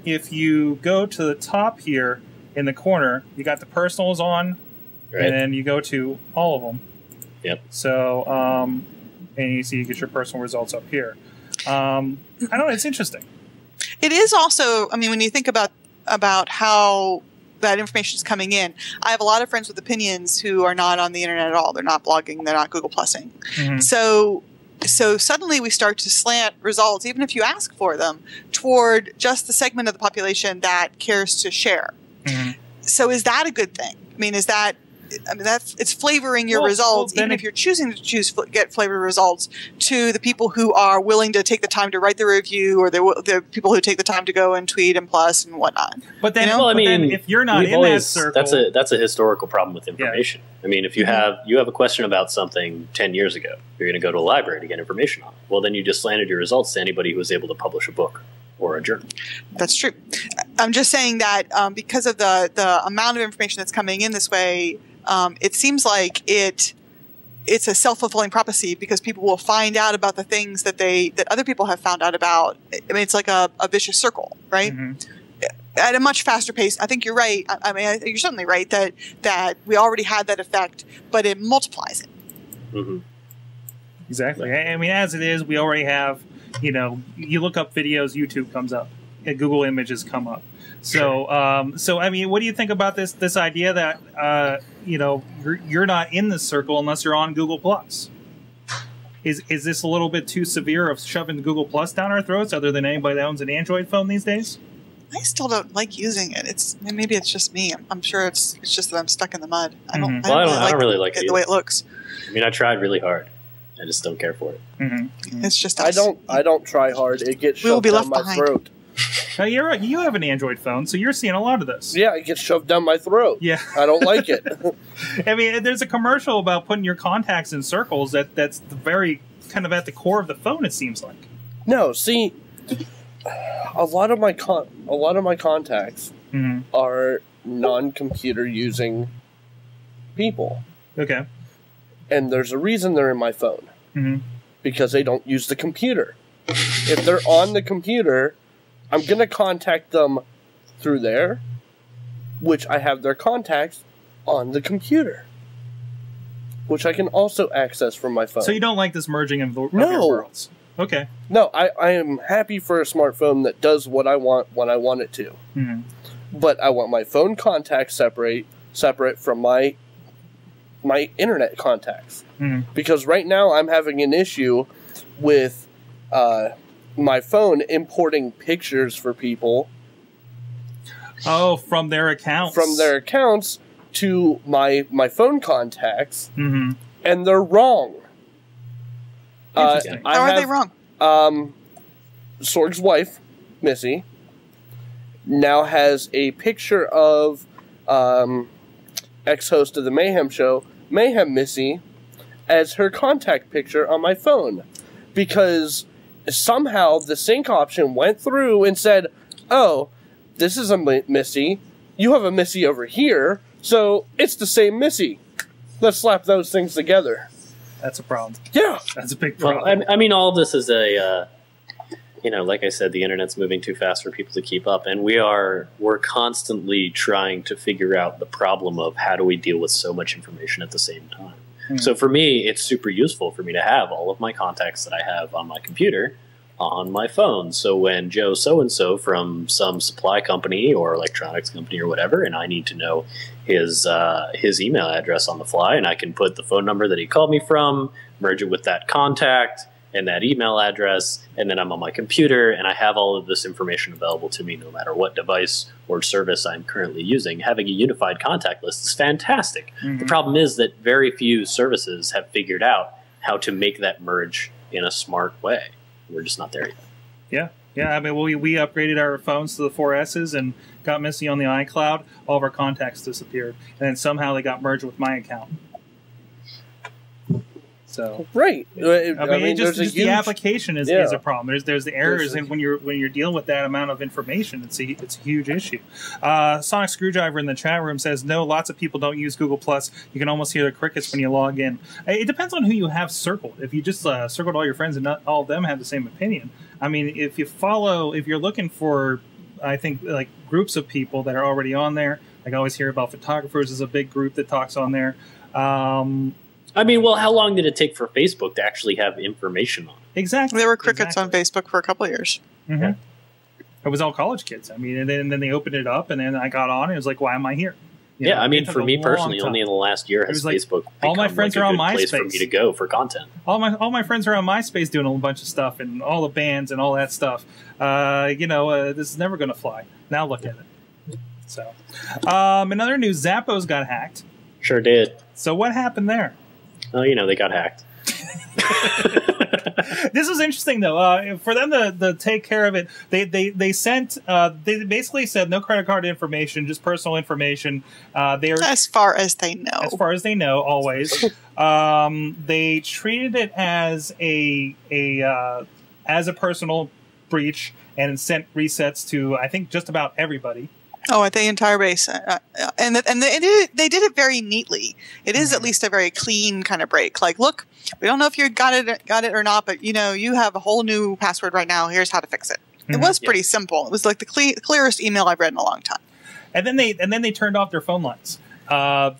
if you go to the top here in the corner, you got the personals on, right, and then you go to all of them. Yep. So and you see you get your personal results up here. I don't know. It's interesting. It is also. I mean, when you think about how that information is coming in. I have a lot of friends with opinions who are not on the internet at all. They're not blogging. They're not Google Plusing. Mm-hmm. So suddenly we start to slant results, even if you ask for them, toward just the segment of the population that cares to share. Mm-hmm. So is that a good thing? I mean, it's flavoring your results, even if you're choosing to get flavored results to the people who are willing to take the time to write the review, or the people who take the time to go and tweet and plus and whatnot. But then, then if you're not in that circle, that's a historical problem with information. Yeah. I mean, if you have a question about something 10 years ago, you're going to go to a library to get information on it. Well, then you just slanted your results to anybody who was able to publish a book or a journal. That's true. I'm just saying that because of the amount of information that's coming in this way. It seems like it's a self-fulfilling prophecy, because people will find out about the things that other people have found out about. I mean, it's like a vicious circle, right? Mm-hmm. At a much faster pace. I think you're right. I mean, you're certainly right that we already had that effect, but it multiplies it. Mm-hmm. Exactly. I mean, as it is, we already have. You look up videos, YouTube comes up, and Google Images come up. So, I mean, what do you think about this idea that you're not in this circle unless you're on Google Plus? Is this a little bit too severe of shoving Google Plus down our throats, other than anybody that owns an Android phone these days? I still don't like using it. Maybe it's just me. I'm sure it's just that I'm stuck in the mud. I don't really like it the way it looks. I mean, I tried really hard. I just don't care for it. Mm-hmm. It's just us. I don't try hard. It gets shoved down my throat. Now, you're right. You have an Android phone, so you're seeing a lot of this. Yeah, it gets shoved down my throat. Yeah. I don't like it. I mean, there's a commercial about putting your contacts in circles that's very kind of at the core of the phone, it seems like. No, see, a lot of my contacts mm-hmm. are non-computer using people. Okay. And there's a reason they're in my phone. Mm-hmm. Because they don't use the computer. If they're on the computer, I'm going to contact them through there, which I have their contacts on the computer, which I can also access from my phone. So you don't like this merging of your worlds? Okay. No, I am happy for a smartphone that does what I want when I want it to. Mm-hmm. But I want my phone contacts separate from my my internet contacts. Because right now I'm having an issue with my phone importing pictures for people. Oh, from their accounts. From their accounts to my phone contacts, and they're wrong. How are they wrong? Sorg's wife, Missy, now has a picture of ex-host of the Mayhem show, Mayhem Missy, as her contact picture on my phone. Because somehow the sync option went through and said, oh, this is a Missy, you have a Missy over here, so it's the same Missy. Let's slap those things together. That's a problem. Yeah. That's a big problem. Well, I mean, all of this is a, like I said, the internet's moving too fast for people to keep up, and we're constantly trying to figure out the problem of how do we deal with so much information at the same time. So for me, it's super useful for me to have all of my contacts that I have on my computer on my phone. So when Joe so-and-so from some supply company or electronics company or whatever, and I need to know his email address on the fly, and I can put the phone number that he called me from, merge it with that contact and that email address, and then I'm on my computer and I have all of this information available to me no matter what device or service I'm currently using. Having a unified contact list is fantastic. The problem is that very few services have figured out how to make that merge in a smart way. We're just not there yet. Yeah. I mean, we upgraded our phones to the 4Ss and got Missy on the iCloud. All of our contacts disappeared, and then somehow they got merged with my account. So right. I mean just the application is a problem. There's the errors, and when you're dealing with that amount of information, it's a huge issue. Sonic Screwdriver in the chat room says no, lots of people don't use Google Plus. You can almost hear the crickets when you log in. It depends on who you have circled. If you just circled all your friends and not all of them have the same opinion. I mean, if you're looking for, I think, like groups of people that are already on there. Like I always hear about photographers is a big group that talks on there. I mean, well, how long did it take for Facebook to actually have information on it? Exactly. There were crickets on Facebook for a couple of years. It was all college kids. I mean, and then they opened it up, and then I got on, and it was like, why am I here? I mean, for me personally, only in the last year has Facebook all my friends are on MySpace. Place for me to go for content. All my friends are on MySpace doing a bunch of stuff, and all the bands and all that stuff. This is never going to fly. Now look at it. So, in other news, Zappos got hacked. Sure did. So what happened there? Oh, they got hacked. This was interesting, though. For them to take care of it, they sent. They basically said no credit card information, just personal information. As far as they know. As far as they know, always. They treated it as a personal breach and sent resets to, I think, just about everybody. Oh, at the entire base, and they did it very neatly. It is at least a very clean kind of break. Like, look, we don't know if you got it or not, but you have a whole new password right now. Here's how to fix it. It was pretty simple. It was like the clearest email I've read in a long time. And then they turned off their phone lines because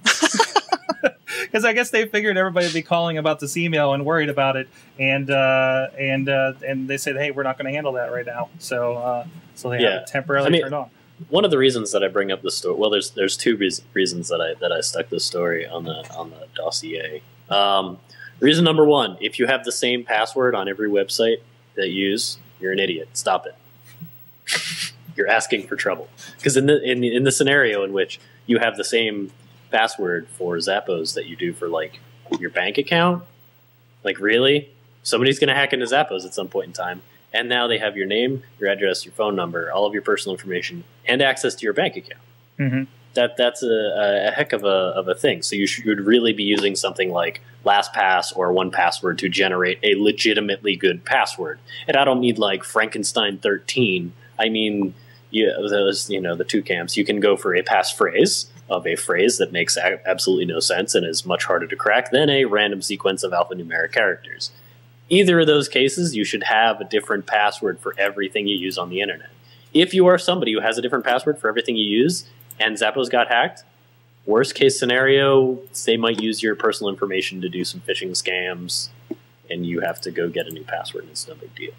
I guess they figured everybody would be calling about this email and worried about it, and they said, hey, we're not going to handle that right now. So they have it temporarily turned on. One of the reasons that I bring up this story, well, there's two reasons that I stuck this story on the dossier. Reason number one: if you have the same password on every website that you use, you're an idiot. Stop it. You're asking for trouble. Because in the scenario in which you have the same password for Zappos that you do for like your bank account, like really, somebody's going to hack into Zappos at some point in time. And now they have your name, your address, your phone number, all of your personal information, and access to your bank account. That's a heck of a thing. So you should really be using something like LastPass or 1Password to generate a legitimately good password. And I don't mean like Frankenstein 13. I mean, the two camps. You can go for a passphrase of a phrase that makes absolutely no sense and is much harder to crack than a random sequence of alphanumeric characters. Either of those cases, you should have a different password for everything you use on the internet. If you are somebody who has a different password for everything you use and Zappos got hacked, worst case scenario, they might use your personal information to do some phishing scams and you have to go get a new password and it's no big deal.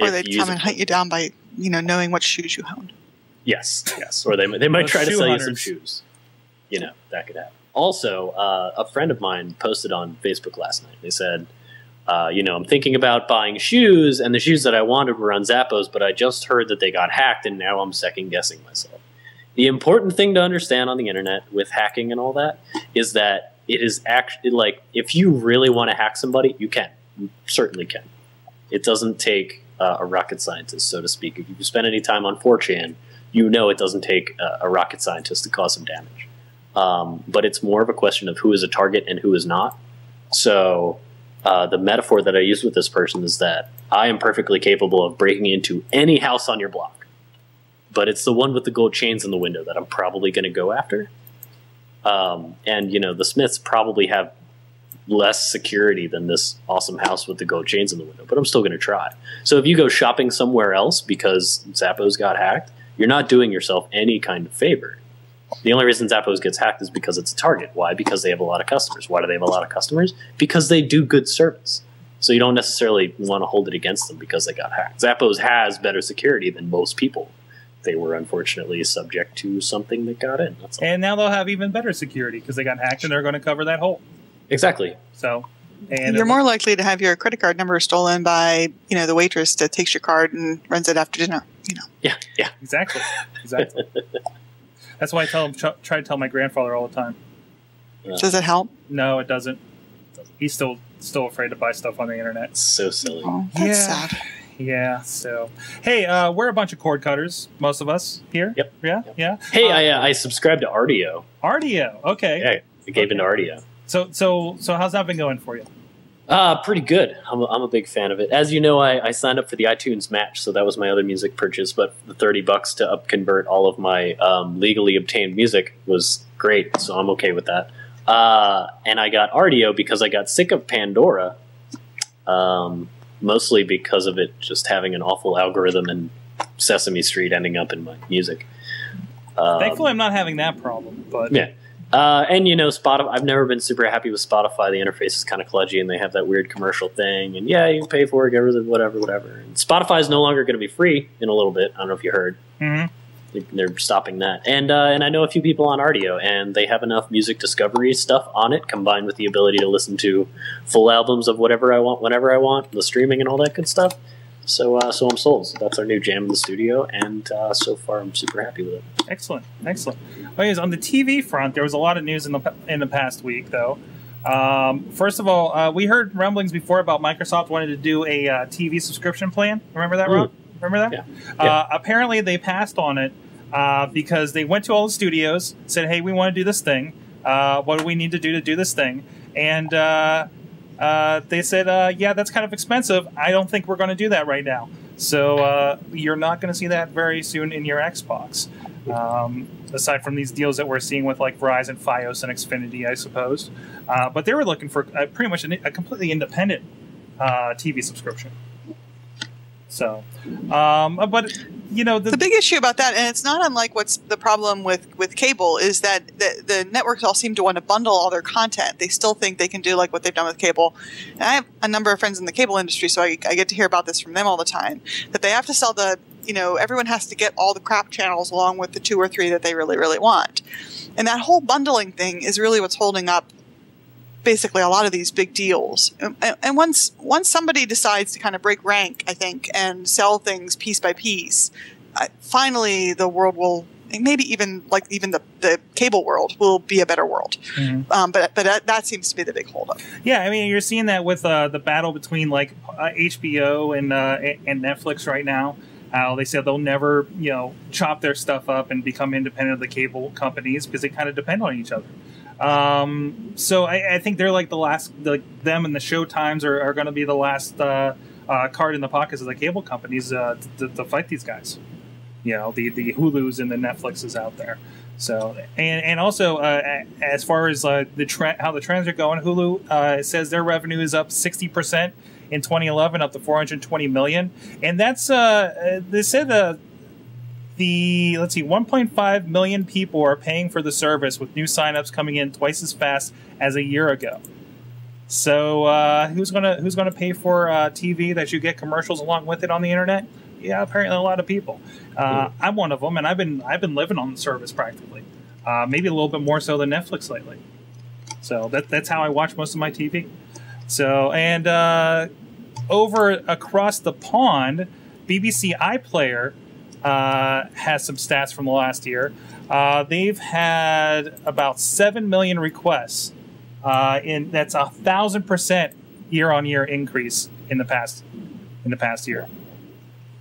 Or they'd come and hunt you down by knowing what shoes you owned. Yes. Or they might try to sell you some shoes. That could happen. Also, a friend of mine posted on Facebook last night. They said, I'm thinking about buying shoes, and the shoes that I wanted were on Zappos, but I just heard that they got hacked, and now I'm second-guessing myself. The important thing to understand on the internet with hacking and all that is that it is actually, like, if you really want to hack somebody, you can. You certainly can. It doesn't take a rocket scientist, so to speak. If you spend any time on 4chan, you know it doesn't take a rocket scientist to cause some damage. But it's more of a question of who is a target and who is not. So the metaphor that I use with this person is that I am perfectly capable of breaking into any house on your block. But it's the one with the gold chains in the window that I'm probably going to go after. And, the Smiths probably have less security than this awesome house with the gold chains in the window. But I'm still going to try. So if you go shopping somewhere else because Zappos got hacked, you're not doing yourself any kind of favor. The only reason Zappos gets hacked is because it's a target. Why? Because they have a lot of customers. Why do they have a lot of customers? Because they do good service. So you don't necessarily want to hold it against them because they got hacked. Zappos has better security than most people. They were unfortunately subject to something that got in. That's all. And now they'll have even better security because they got hacked and they're going to cover that hole. Exactly. So, and you're more likely to have your credit card number stolen by, the waitress that takes your card and runs it after dinner. Yeah. Exactly. That's why I try to tell my grandfather all the time. Does it help? No, it doesn't. He's still afraid to buy stuff on the internet. It's so silly. Oh, that's sad. Yeah. So, hey, we're a bunch of cord cutters, most of us here. Yep. Yeah. Hey, I subscribed to Rdio. Rdio. Okay. Yeah, I gave into Rdio. So how's that been going for you? Pretty good. I'm a big fan of it. As you know, I signed up for the iTunes Match, so that was my other music purchase. But the $30 to convert all of my legally obtained music was great, so I'm okay with that. And I got Rdio because I got sick of Pandora, mostly because of it just having an awful algorithm and Sesame Street ending up in my music. Thankfully, I'm not having that problem. But yeah. And Spotify. I've never been super happy with Spotify. The interface is kind of kludgy, and they have that weird commercial thing. And yeah, you can pay for it, get rid of it, whatever. And Spotify is no longer going to be free in a little bit. I don't know if you heard. Mm-hmm. They're stopping that. And I know a few people on Rdio, and they have enough music discovery stuff on it, combined with the ability to listen to full albums of whatever I want, whenever I want, the streaming and all that good stuff. So I'm sold. So that's our new jam in the studio, and so far I'm super happy with it. Excellent. Anyways, on the TV front, there was a lot of news in the past week, though. First of all, we heard rumblings before about Microsoft wanted to do a TV subscription plan. Remember that, Rob? Remember that? Yeah. Apparently, they passed on it because they went to all the studios, said, "Hey, we want to do this thing. What do we need to do this thing?" And they said, yeah, that's kind of expensive. I don't think we're going to do that right now. So you're not going to see that very soon in your Xbox. Aside from these deals that we're seeing with like Verizon, Fios, and Xfinity, I suppose. But they were looking for pretty much a completely independent TV subscription. So, but the big issue about that, and it's not unlike what's the problem with cable, is that the networks all seem to want to bundle all their content. They still think they can do like what they've done with cable. And I have a number of friends in the cable industry, so I get to hear about this from them all the time, that they have to sell everyone has to get all the crap channels along with the 2 or 3 that they really, really want. And that whole bundling thing is really what's holding up basically a lot of these big deals. And once somebody decides to kind of break rank, I think, and sell things piece by piece, finally the world will, maybe even the cable world will be a better world. Mm-hmm. But that seems to be the big holdup. Yeah, I mean, you're seeing that with the battle between like HBO and Netflix right now. How they said they'll never, chop their stuff up and become independent of the cable companies because they kind of depend on each other. So I think they're like the last, them and the Showtimes are going to be the last card in the pockets of the cable companies to fight these guys. The Hulus and the Netflixes out there. So and also as far as how the trends are going, Hulu it says their revenue is up 60% in 2011, up to $420 million, and that's they said let's see, 1.5 million people are paying for the service, with new signups coming in twice as fast as a year ago. So who's gonna pay for TV that you get commercials along with it on the internet? Yeah, apparently a lot of people. I'm one of them, and I've been living on the service practically. Maybe a little bit more so than Netflix lately. So that's how I watch most of my TV. So, and over across the pond, BBC iPlayer has some stats from the last year. They've had about 7 million requests. That's 1,000% year-on-year increase in the past year.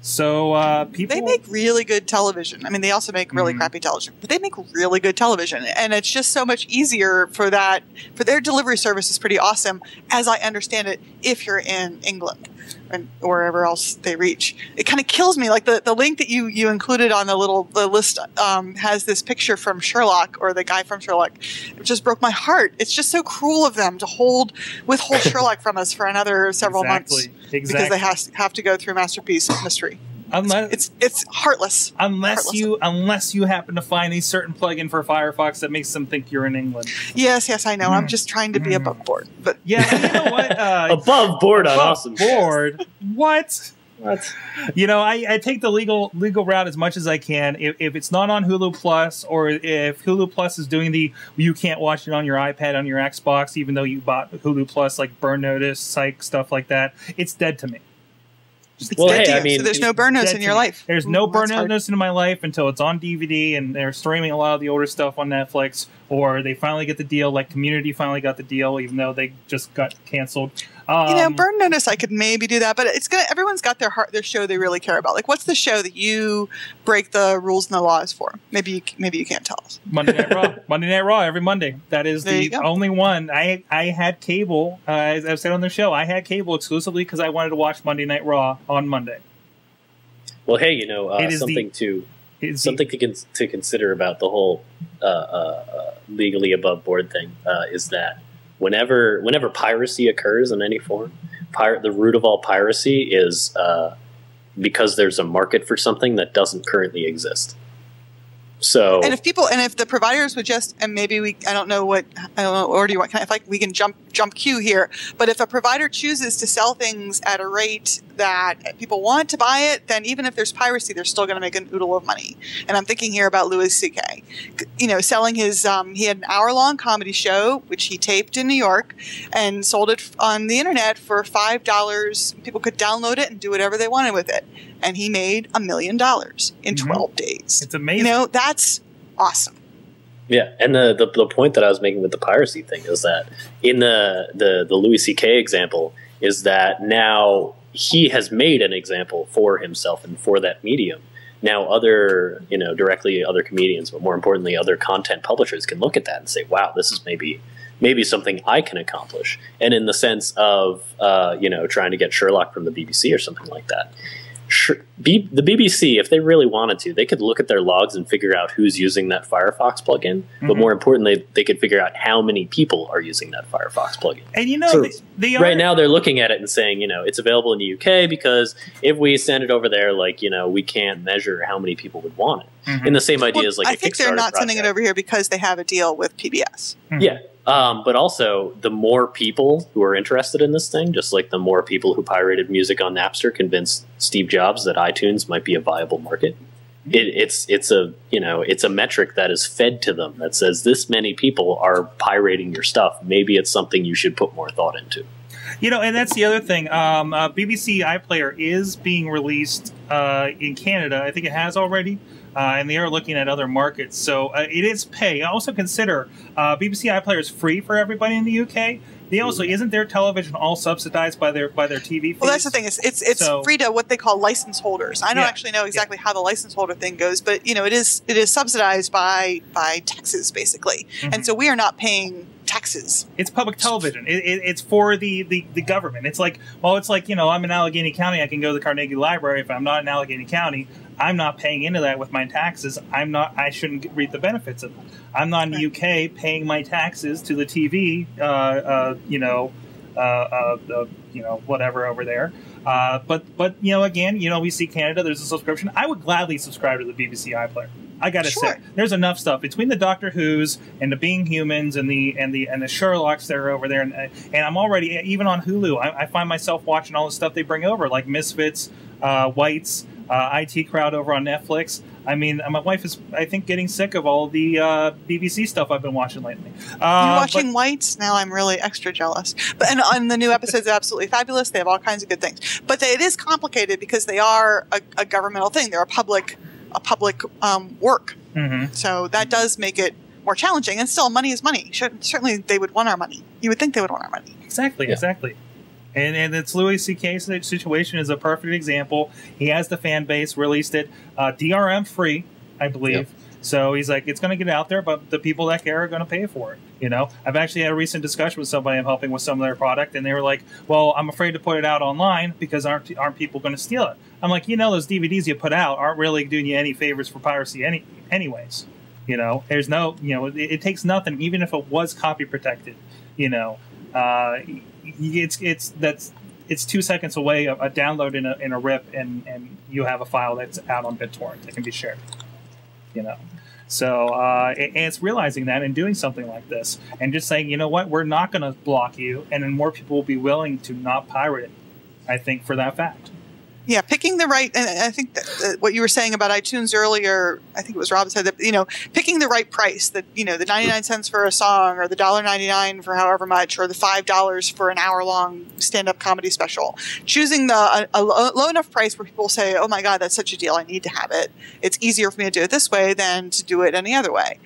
So they make really good television. I mean, they also make really crappy television, but they make really good television, and it's just so much easier for that. For their delivery service is pretty awesome, as I understand it. If you're in England and wherever else they reach, it kind of kills me. Like the link that you included on the list has this picture from Sherlock, or the guy from Sherlock. It just broke my heart. It's just so cruel of them to withhold Sherlock from us for another several months because they have to go through Masterpiece Mystery. Unless it's heartless. Unless you happen to find a certain plugin for Firefox that makes them think you're in England. Yes, I know. I'm just trying to be above board. But yeah, you know what? Above board on Awesome. Board. What? You know, I take the legal route as much as I can. If it's not on Hulu Plus, or if Hulu Plus is doing you can't watch it on your iPad, on your Xbox, even though you bought Hulu Plus, like Burn Notice, Psych, stuff like that, it's dead to me. Well, hey, I mean, so there's no burn notice in your life. There's no burn notice in my life until it's on DVD, and they're streaming a lot of the older stuff on Netflix, or they finally get the deal, like Community finally got the deal, even though they just got canceled. Burn notice, I could maybe do that, but everyone's got their show they really care about. Like, what's the show that you break the rules and the laws for? Maybe you can't tell us. Monday Night Raw. Monday Night Raw every Monday. That is the only one. I had cable, as I've said on the show, I had cable exclusively because I wanted to watch Monday Night Raw on Monday. Well, hey, you know, something to consider about the whole legally above board thing is that whenever piracy occurs in any form, the root of all piracy is because there's a market for something that doesn't currently exist. So, and if the providers would just, and maybe we can jump queue here, but if a provider chooses to sell things at a rate that people want to buy it, then even if there's piracy, they're still going to make an oodle of money. And I'm thinking here about Louis C.K. Selling his, he had an hour-long comedy show, which he taped in New York, and sold it on the internet for $5. People could download it and do whatever they wanted with it. And he made $1 million in 12 days. It's amazing. That's awesome. Yeah, and the point that I was making with the piracy thing is that in the Louis C.K. example is that now he has made an example for himself and for that medium. Now other comedians, but more importantly, other content publishers can look at that and say, wow, this is maybe something I can accomplish. And in the sense of, trying to get Sherlock from the BBC or something like that, the BBC, if they really wanted to, they could look at their logs and figure out who's using that Firefox plugin. But more importantly, they could figure out how many people are using that Firefox plugin. And right now they're looking at it and saying, it's available in the UK because if we send it over there, we can't measure how many people would want it. And the same idea is I think they're not sending it over here because they have a deal with PBS. Yeah. But also, the more people who are interested in this thing, just like the more people who pirated music on Napster convinced Steve Jobs that iTunes might be a viable market. It's a metric that is fed to them that says this many people are pirating your stuff. Maybe it's something you should put more thought into. And that's the other thing. BBC iPlayer is being released in Canada. I think it has already. And they are looking at other markets. So it is pay. Also consider BBC iPlayer is free for everybody in the UK. They also isn't their television all subsidized by their TV fees? Well, that's the thing. It's free to what they call license holders. I don't actually know exactly how the license holder thing goes, but it is subsidized by taxes basically, and so we are not paying taxes. It's public television. It's for the government. It's like I'm in Allegheny County. I can go to the Carnegie Library. If I'm not in Allegheny County, I'm not paying into that with my taxes. I shouldn't reap the benefits of it. I'm not in the UK paying my taxes to the TV, whatever over there. But again, we see Canada. There's a subscription. I would gladly subscribe to the BBC iPlayer. I gotta say, there's enough stuff between the Doctor Who's and the Being Humans and the Sherlocks that are over there, and I'm already even on Hulu. I find myself watching all the stuff they bring over, like Misfits, Whites. IT Crowd over on Netflix. I mean, my wife is, I think, getting sick of all the BBC stuff I've been watching lately. You're watching Whites? Now I'm really extra jealous. And the new episodes are absolutely fabulous. They have all kinds of good things. But it is complicated because they are a governmental thing. They're a public work. Mm-hmm. So that does make it more challenging. And still, money is money. Certainly, they would want our money. You would think they would want our money. Exactly. And it's Louis C.K.'s situation is a perfect example. He has the fan base, released it DRM free, I believe. Yep. So he's like, it's going to get out there, but the people that care are going to pay for it. You know, I've actually had a recent discussion with somebody I'm helping with some of their product, and they were like, well, I'm afraid to put it out online because aren't people going to steal it? I'm like, those DVDs you put out aren't really doing you any favors for piracy anyways. There's no, it takes nothing, even if it was copy protected, it's 2 seconds away, a download in a rip, and you have a file that's out on BitTorrent that can be shared. So and it's realizing that and doing something like this and just saying, you know what, we're not going to block you, and then more people will be willing to not pirate it, I think, for that fact. Yeah, picking the right, and I think that what you were saying about iTunes earlier, I think it was Rob that said that, picking the right price, that, the 99 cents for a song, or the $1.99 for however much, or the $5 for an hour-long stand-up comedy special. Choosing a low enough price where people say, oh my God, that's such a deal, I need to have it. It's easier for me to do it this way than to do it any other way.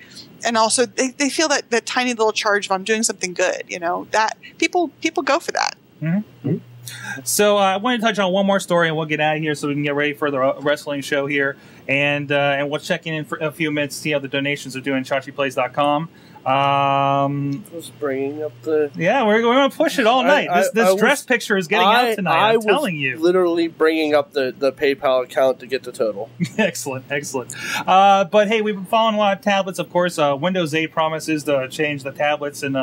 And also, they feel that tiny little charge if I'm doing something good, that people go for that. Mm-hmm. So I want to touch on one more story, and we'll get out of here so we can get ready for the wrestling show here. And we'll check in for a few minutes to see how the donations are doing. ChachiPlays.com. I was bringing up the... Yeah, we're going to push it all night. This dress picture is getting out tonight, I'm telling you. Literally bringing up the PayPal account to get the total. Excellent. But hey, we've been following a lot of tablets, of course. Windows 8 promises to change the tablets in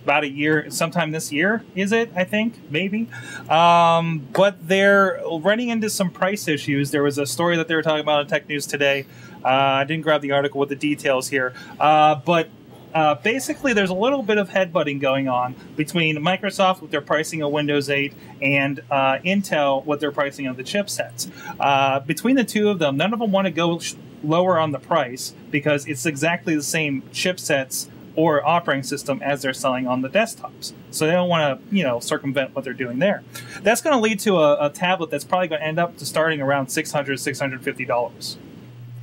about a year, sometime this year, is it? I think, maybe. But they're running into some price issues. There was a story that they were talking about on Tech News today. I didn't grab the article with the details here, but basically there's a little bit of headbutting going on between Microsoft with their pricing of Windows 8 and Intel with their pricing of the chipsets. Between the two of them, none of them want to go lower on the price because it's exactly the same chipsets or operating system as they're selling on the desktops. So they don't want to, circumvent what they're doing there. That's going to lead to a tablet that's probably going to end up to starting around $600, $650.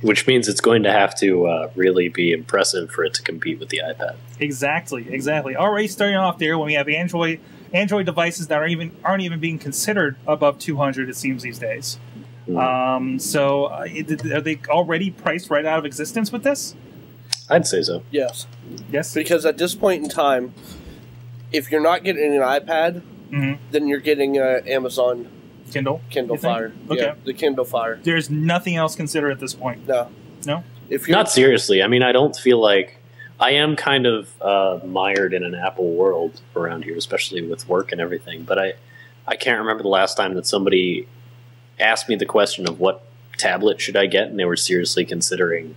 Which means it's going to have to really be impressive for it to compete with the iPad. Exactly. Already starting off there when we have Android devices that aren't even being considered above 200, it seems, these days. Mm. So are they already priced right out of existence with this? I'd say so. Yes. Yes. Because at this point in time, if you're not getting an iPad, mm-hmm. then you're getting Amazon Kindle Fire. Okay. Yeah, the Kindle Fire. There's nothing else considered at this point. No. If you're not seriously. I mean, I don't feel like I am kind of mired in an Apple world around here, especially with work and everything. But I can't remember the last time that somebody asked me the question of what tablet should I get, and they were seriously considering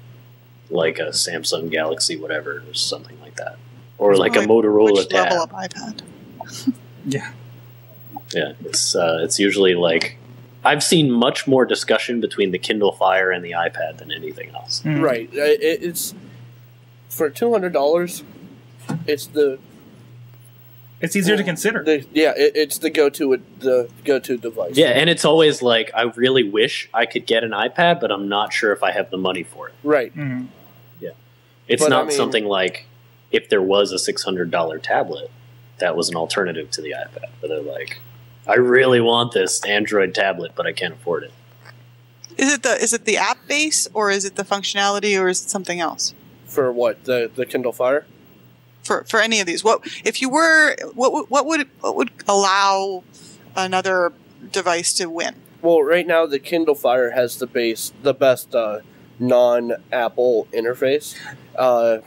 like a Samsung Galaxy whatever or something like that, or like a Motorola Tab. Level up iPad. Yeah. It's usually like I've seen much more discussion between the Kindle Fire and the iPad than anything else. Mm. Right. It's for $200. It's easier to consider. It's the go-to device. Yeah, and it's always like I really wish I could get an iPad, but I'm not sure if I have the money for it. Right. Mm-hmm. Yeah. It's not something like if there was a $600 tablet that was an alternative to the iPad, where they're like, I really want this Android tablet, but I can't afford it. Is it the app base, or is it the functionality, or is it something else? For what, the Kindle Fire? For any of these, what would allow another device to win? Well, right now the Kindle Fire has the best non-Apple interface.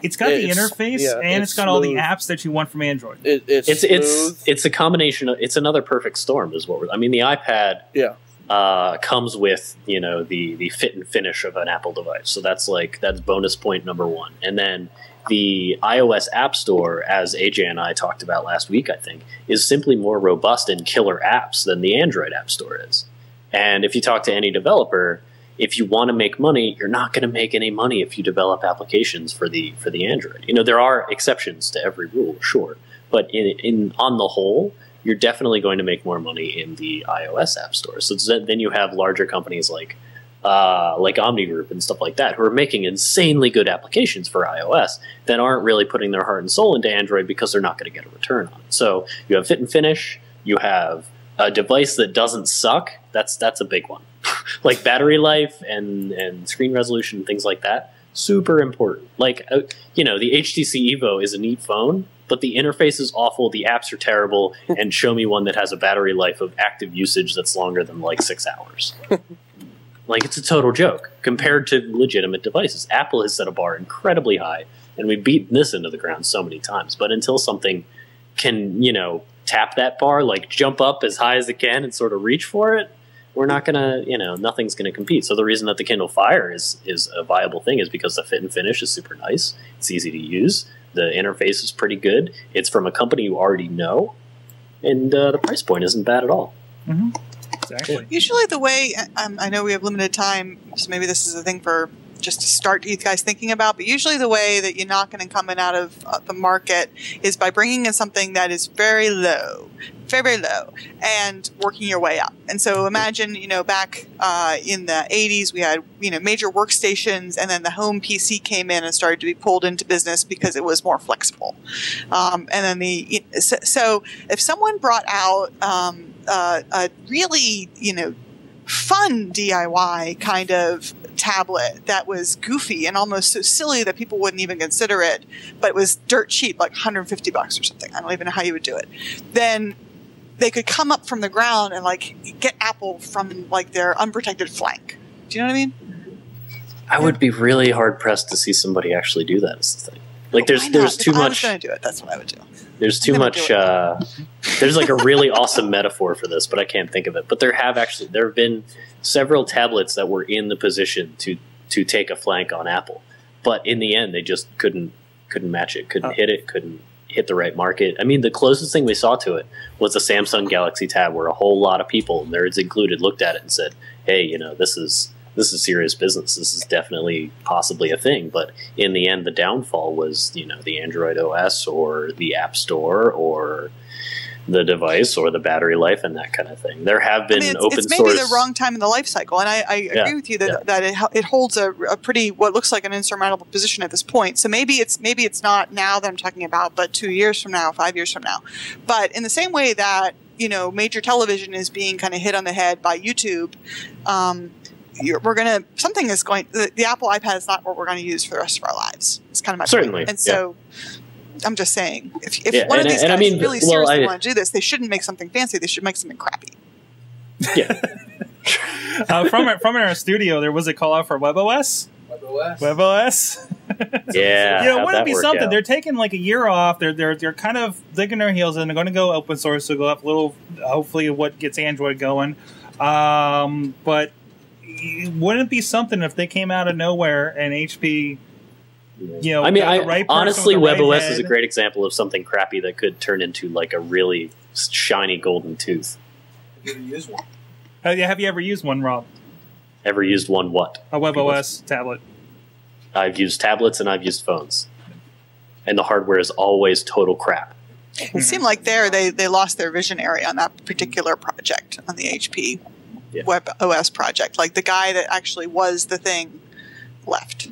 It's got the interface, and it's got all the apps that you want from Android. It's a combination of, it's another perfect storm, is what I mean. The iPad comes with the fit and finish of an Apple device, so that's bonus point number one. And then the iOS App Store, as AJ and I talked about last week, I think, is simply more robust in killer apps than the Android App Store is. And if you talk to any developer, if you want to make money, you're not going to make any money if you develop applications for the Android. You know, there are exceptions to every rule, sure, but on the whole, you're definitely going to make more money in the iOS app store. So then you have larger companies like Omni Group and stuff like that, who are making insanely good applications for iOS that aren't really putting their heart and soul into Android because they're not going to get a return on it. So you have fit and finish, you have a device that doesn't suck. That's a big one. Like battery life and screen resolution and things like that, super important. Like, you know, the HTC Evo is a neat phone, but the interface is awful, the apps are terrible, and show me one that has a battery life of active usage that's longer than like 6 hours. Like, it's a total joke compared to legitimate devices. Apple has set a bar incredibly high, and we've beaten this into the ground so many times. But until something can, you know, tap that bar, like jump up as high as it can and sort of reach for it, we're not going to, you know, nothing's going to compete. So the reason that the Kindle Fire is a viable thing is because the fit and finish is super nice. It's easy to use. The interface is pretty good. It's from a company you already know. And the price point isn't bad at all. Mm-hmm. Exactly. Usually the way, I know we have limited time, so maybe this is a thing for just to start you guys thinking about, but usually the way that you knock an incumbent out of the market is by bringing in something that is very low, very low, and working your way up. And so imagine, you know, back in the 80s, we had, you know, major workstations, and then the home PC came in and started to be pulled into business because it was more flexible. And then so if someone brought out a really, you know, fun DIY kind of tablet that was goofy and almost so silly that people wouldn't even consider it, but it was dirt cheap, like $150 or something. I don't even know how you would do it. Then they could come up from the ground and like get Apple from like their unprotected flank. Do you know what I mean? I would be really hard pressed to see somebody actually do that. Is the thing. Like there's too much. I was going to do it. That's what I would do. There's too much. There's like a really awesome metaphor for this, but I can't think of it. But there have been several tablets that were in the position to take a flank on Apple, but in the end they just couldn't match it, couldn't hit it, couldn't hit the right market. I mean, the closest thing we saw to it was the Samsung Galaxy Tab, where a whole lot of people, nerds included, looked at it and said, "Hey, you know, this is serious business. This is definitely possibly a thing." But in the end, the downfall was, you know, the Android OS or the App Store or the device or the battery life and that kind of thing. There have been open source. It's maybe the wrong time in the life cycle, and I agree with you that it holds a pretty, what looks like an insurmountable position at this point. So maybe it's not now that I'm talking about, but 2 years from now, 5 years from now. But in the same way that, you know, major television is being kind of hit on the head by YouTube. The Apple iPad is not what we're going to use for the rest of our lives. It's kind of my point. And so I'm just saying, if one of these guys really seriously want to do this, they shouldn't make something fancy. They should make something crappy. Yeah. From our studio, there was a call out for WebOS. WebOS. Yeah. You know, wouldn't it be something? They're taking like a year off. They're kind of digging their heels and they're going to go open source to go up a little, hopefully what gets Android going. But wouldn't it be something if they came out of nowhere and HP, you know, I mean, honestly, WebOS is a great example of something crappy that could turn into like a really shiny golden tooth. Have you ever used one? Have you ever used one, Rob? Ever used one what? A WebOS tablet. I've used tablets and I've used phones. And the hardware is always total crap. It seemed like they lost their visionary on that particular project, on the HP WebOS project. Like the guy that actually was the thing left.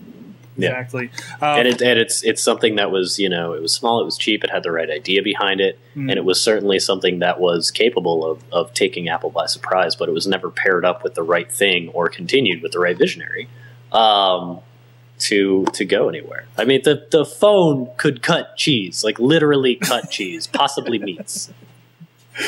Exactly. And it's something that was, you know, it was small, it was cheap, it had the right idea behind it, and it was certainly something that was capable of taking Apple by surprise, but it was never paired up with the right thing or continued with the right visionary to go anywhere. I mean, the phone could cut cheese, like literally cut cheese, possibly meats.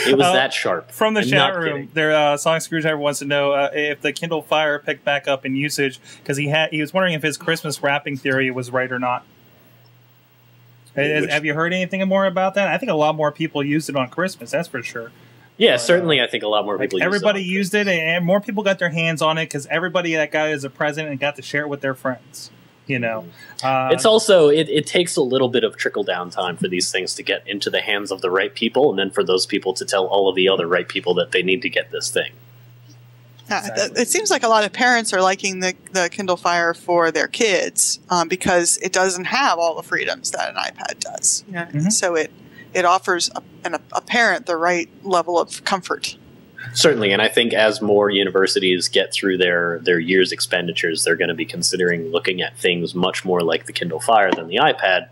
It was that sharp. From the chat room, their Sonic Screwdriver wants to know if the Kindle Fire picked back up in usage, because he was wondering if his Christmas wrapping theory was right or not. Have you heard anything more about that? I think a lot more people used it on Christmas, that's for sure. Yeah, certainly I think a lot more people used it, and more people got their hands on it because everybody that got it as a present and got to share it with their friends. You know, it's also it takes a little bit of trickle down time for these things to get into the hands of the right people, and then for those people to tell all of the other right people that they need to get this thing. Exactly. It seems like a lot of parents are liking the Kindle Fire for their kids because it doesn't have all the freedoms that an iPad does. You know? Mm-hmm. So it offers a parent the right level of comfort. Certainly, and I think as more universities get through their year's expenditures, they're going to be considering looking at things much more like the Kindle Fire than the iPad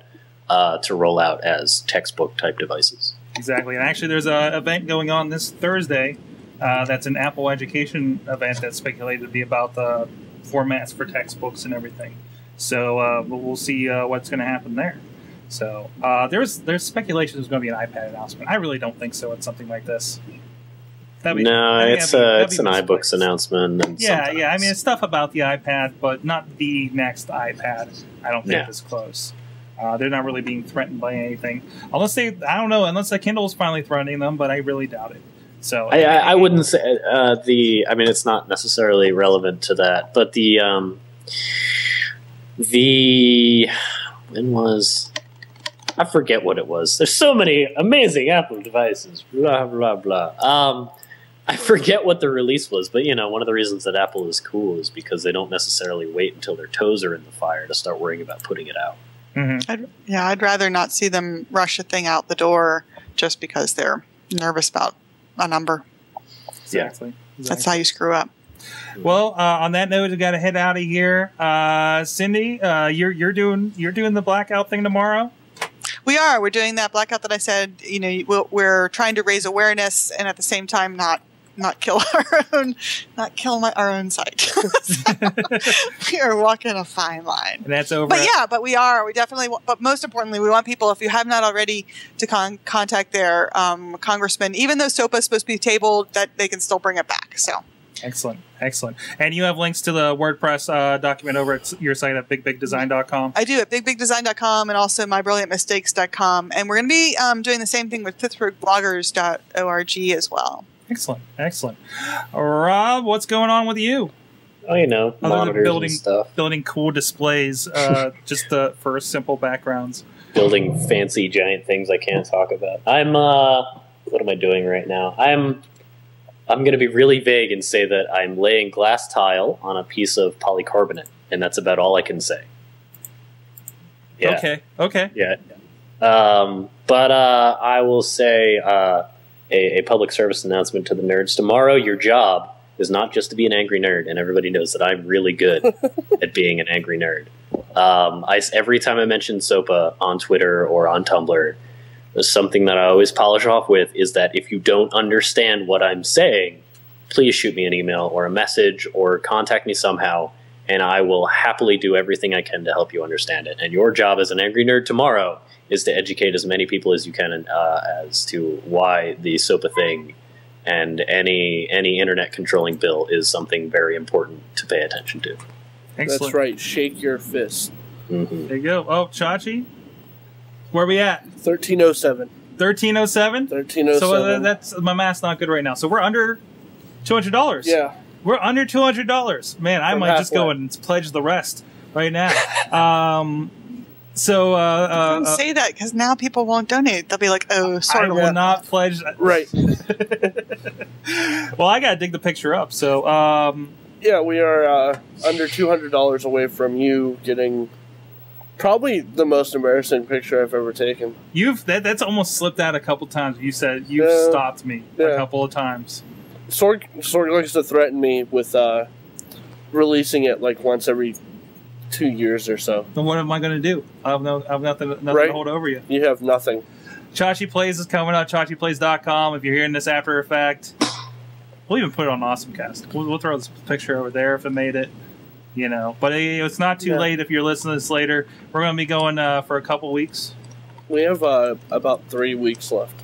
to roll out as textbook-type devices. Exactly. And actually, there's an event going on this Thursday that's an Apple education event that's speculated to be about the formats for textbooks and everything. So we'll see what's going to happen there. So there's speculation there's going to be an iPad announcement. I really don't think so. It's something like this. It's an iBooks announcement. And yeah. I mean, it's stuff about the iPad, but not the next iPad. I don't think is close. They're not really being threatened by anything, unless the Kindle is finally threatening them, but I really doubt it. So I wouldn't say I mean, it's not necessarily relevant to that, but I forget what it was. There's so many amazing Apple devices. Blah blah blah. I forget what the release was, but one of the reasons that Apple is cool is because they don't necessarily wait until their toes are in the fire to start worrying about putting it out. Mm-hmm. I'd rather not see them rush a thing out the door just because they're nervous about a number. Exactly. That's how you screw up. Well, on that note, we got to head out of here. Cindy, you're doing the blackout thing tomorrow. We are. We're doing that blackout that I said. We're trying to raise awareness and at the same time not kill our own site. We are walking a fine line. And that's over. But we are. We definitely. But most importantly, we want people, if you have not already, to contact their congressman. Even though SOPA is supposed to be tabled, that they can still bring it back. So. Excellent. And you have links to the WordPress document over at your site at bigbigdesign.com. I do at bigbigdesign.com and also mybrilliantmistakes.com. And we're going to be doing the same thing with pittsburghbloggers.org as well. Excellent. Rob, what's going on with you? Oh, monitors building and stuff. Building cool displays just for simple backgrounds. Building fancy giant things I can't talk about. What am I doing right now? I'm going to be really vague and say that I'm laying glass tile on a piece of polycarbonate, and that's about all I can say. Yeah. Okay. Yeah. But I will say a public service announcement to the nerds. Tomorrow, your job is not just to be an angry nerd, and everybody knows that I'm really good at being an angry nerd. Every time I mention SOPA on Twitter or on Tumblr, something that I always polish off with is that if you don't understand what I'm saying, please shoot me an email or a message or contact me somehow, and I will happily do everything I can to help you understand it. And your job as an angry nerd tomorrow is to educate as many people as you can as to why the SOPA thing and any internet controlling bill is something very important to pay attention to. Excellent. That's right. Shake your fist. Mm-hmm. There you go. Oh, Chachi? Where are we at? 1307. 1307? 1307. So that's my math's not good right now. So we're under $200. Yeah. We're under $200. Man, I might just go and pledge the rest right now. Don't say that because now people won't donate. They'll be like, "Oh, sorry." I will not pledge. Right. Well, I gotta dig the picture up. So yeah, we are under $200 away from you getting probably the most embarrassing picture I've ever taken. That's almost slipped out a couple times. You said you've stopped me a couple of times. Sorg likes to threaten me with releasing it like once every 2 years or so. Then what am I going to do? I have nothing to hold over you. You have nothing. Chachi Plays is coming out, chachiplays.com. If you're hearing this after effect, we'll even put it on AwesomeCast. We'll throw this picture over there if it made it. But it's not too late if you're listening to this later. We're going to be going for a couple weeks. We have about 3 weeks left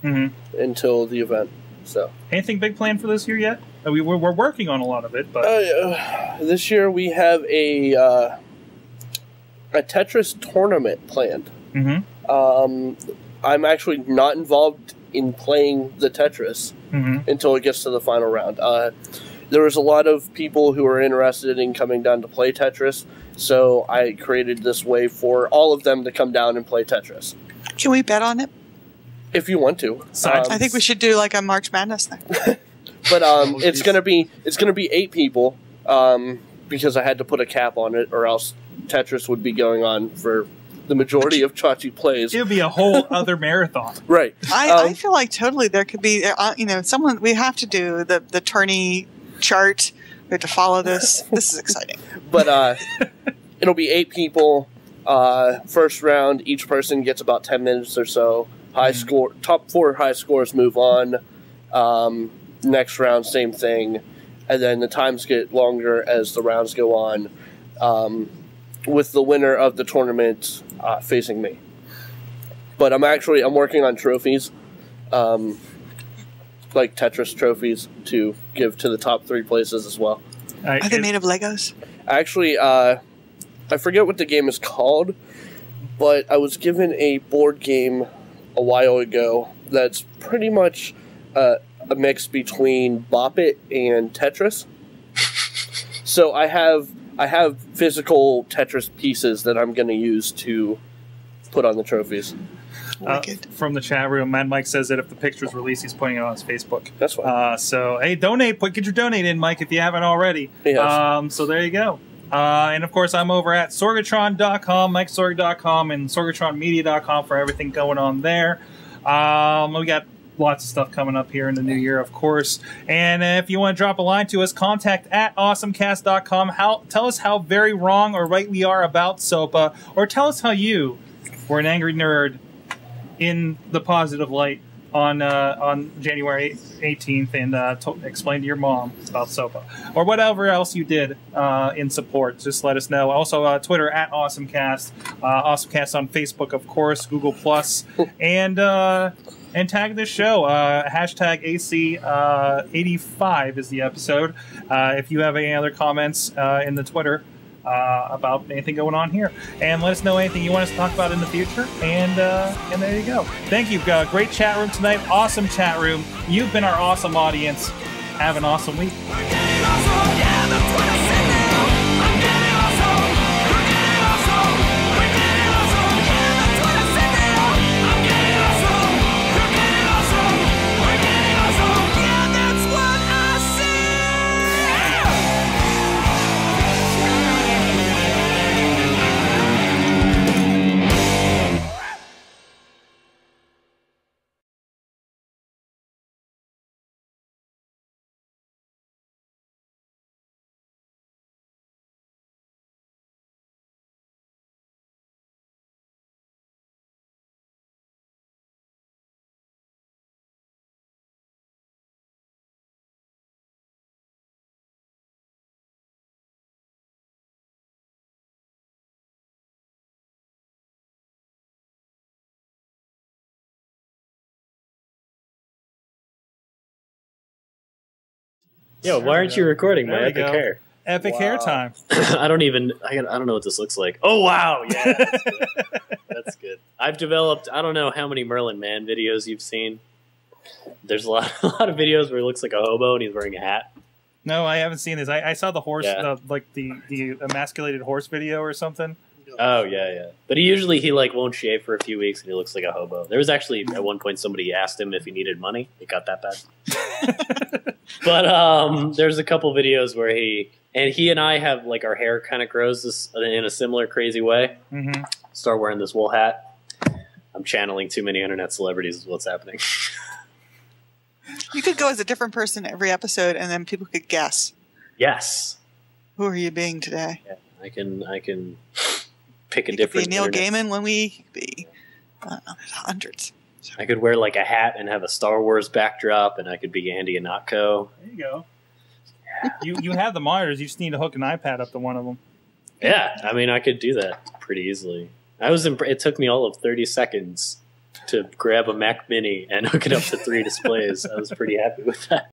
until the event. So, anything big planned for this year yet? We're working on a lot of it, but this year we have a Tetris tournament planned. I'm actually not involved in playing the Tetris until it gets to the final round. There was a lot of people who were interested in coming down to play Tetris, so I created this way for all of them to come down and play Tetris. Can we bet on it? If you want to. I think we should do like a March Madness thing. But it's gonna be 8 people because I had to put a cap on it, or else Tetris would be going on for the majority of Chachi plays. It would be a whole other marathon. Right. I feel like totally there could be, someone, we have to do the tourney chart. We have to follow this. This is exciting. But it'll be 8 people. First round, each person gets about 10 minutes or so. Top 4 high scores move on. Next round, same thing. And then the times get longer as the rounds go on. With the winner of the tournament facing me. But I'm working on trophies, like Tetris trophies, to give to the top 3 places as well. Are they made of Legos? Actually, I forget what the game is called, but I was given a board game a while ago that's pretty much a mix between Bop It and Tetris. So I have physical Tetris pieces that I'm going to use to put on the trophies. From the chat room, Mad Mike says that if the picture's released, he's putting it on his Facebook. That's fine. So, hey, get your donate in, Mike, if you haven't already. Yes. So there you go. And, of course, I'm over at Sorgatron.com, MikeSorg.com, and SorgatronMedia.com for everything going on there. We got lots of stuff coming up here in the new year, of course. And if you want to drop a line to us, contact at AwesomeCast.com. Tell us how very wrong or right we are about SOPA, or tell us how you were an angry nerd in the positive light on January 18th and explain to your mom about SOPA. Or whatever else you did in support. Just let us know. Also, Twitter at AwesomeCast. AwesomeCast on Facebook, of course, Google+. And tag this show. Hashtag AC85 is the episode. If you have any other comments in the Twitter about anything going on here, and let us know anything you want us to talk about in the future. And there you go. Thank you. Great chat room tonight. Awesome chat room. You've been our awesome audience. Have an awesome week. Yo, why aren't you recording my epic hair? Epic hair time. I don't know what this looks like. Oh, wow. Yeah, that's good. That's good. I've developed, I don't know how many Merlin Mann videos you've seen. There's a lot of videos where he looks like a hobo and he's wearing a hat. No, I haven't seen this. I saw the horse, like the emasculated horse video or something. Oh, yeah. But he like won't shave for a few weeks and he looks like a hobo. There was actually at one point somebody asked him if he needed money. It got that bad. But there's a couple videos where he and I have like our hair kind of grows in a similar crazy way. Mm-hmm. Start wearing this wool hat. I'm channeling too many internet celebrities is what's happening. You could go as a different person every episode and then people could guess. Yes. Who are you being today? Yeah, I can pick a different. Could be Neil Gaiman one week. Could be there's hundreds. I could wear like a hat and have a Star Wars backdrop, and I could be Andy Anatko. There you go. Yeah. you have the monitors. You just need to hook an iPad up to one of them. Yeah, I mean, I could do that pretty easily. It took me all of 30 seconds to grab a Mac Mini and hook it up to 3 displays. I was pretty happy with that.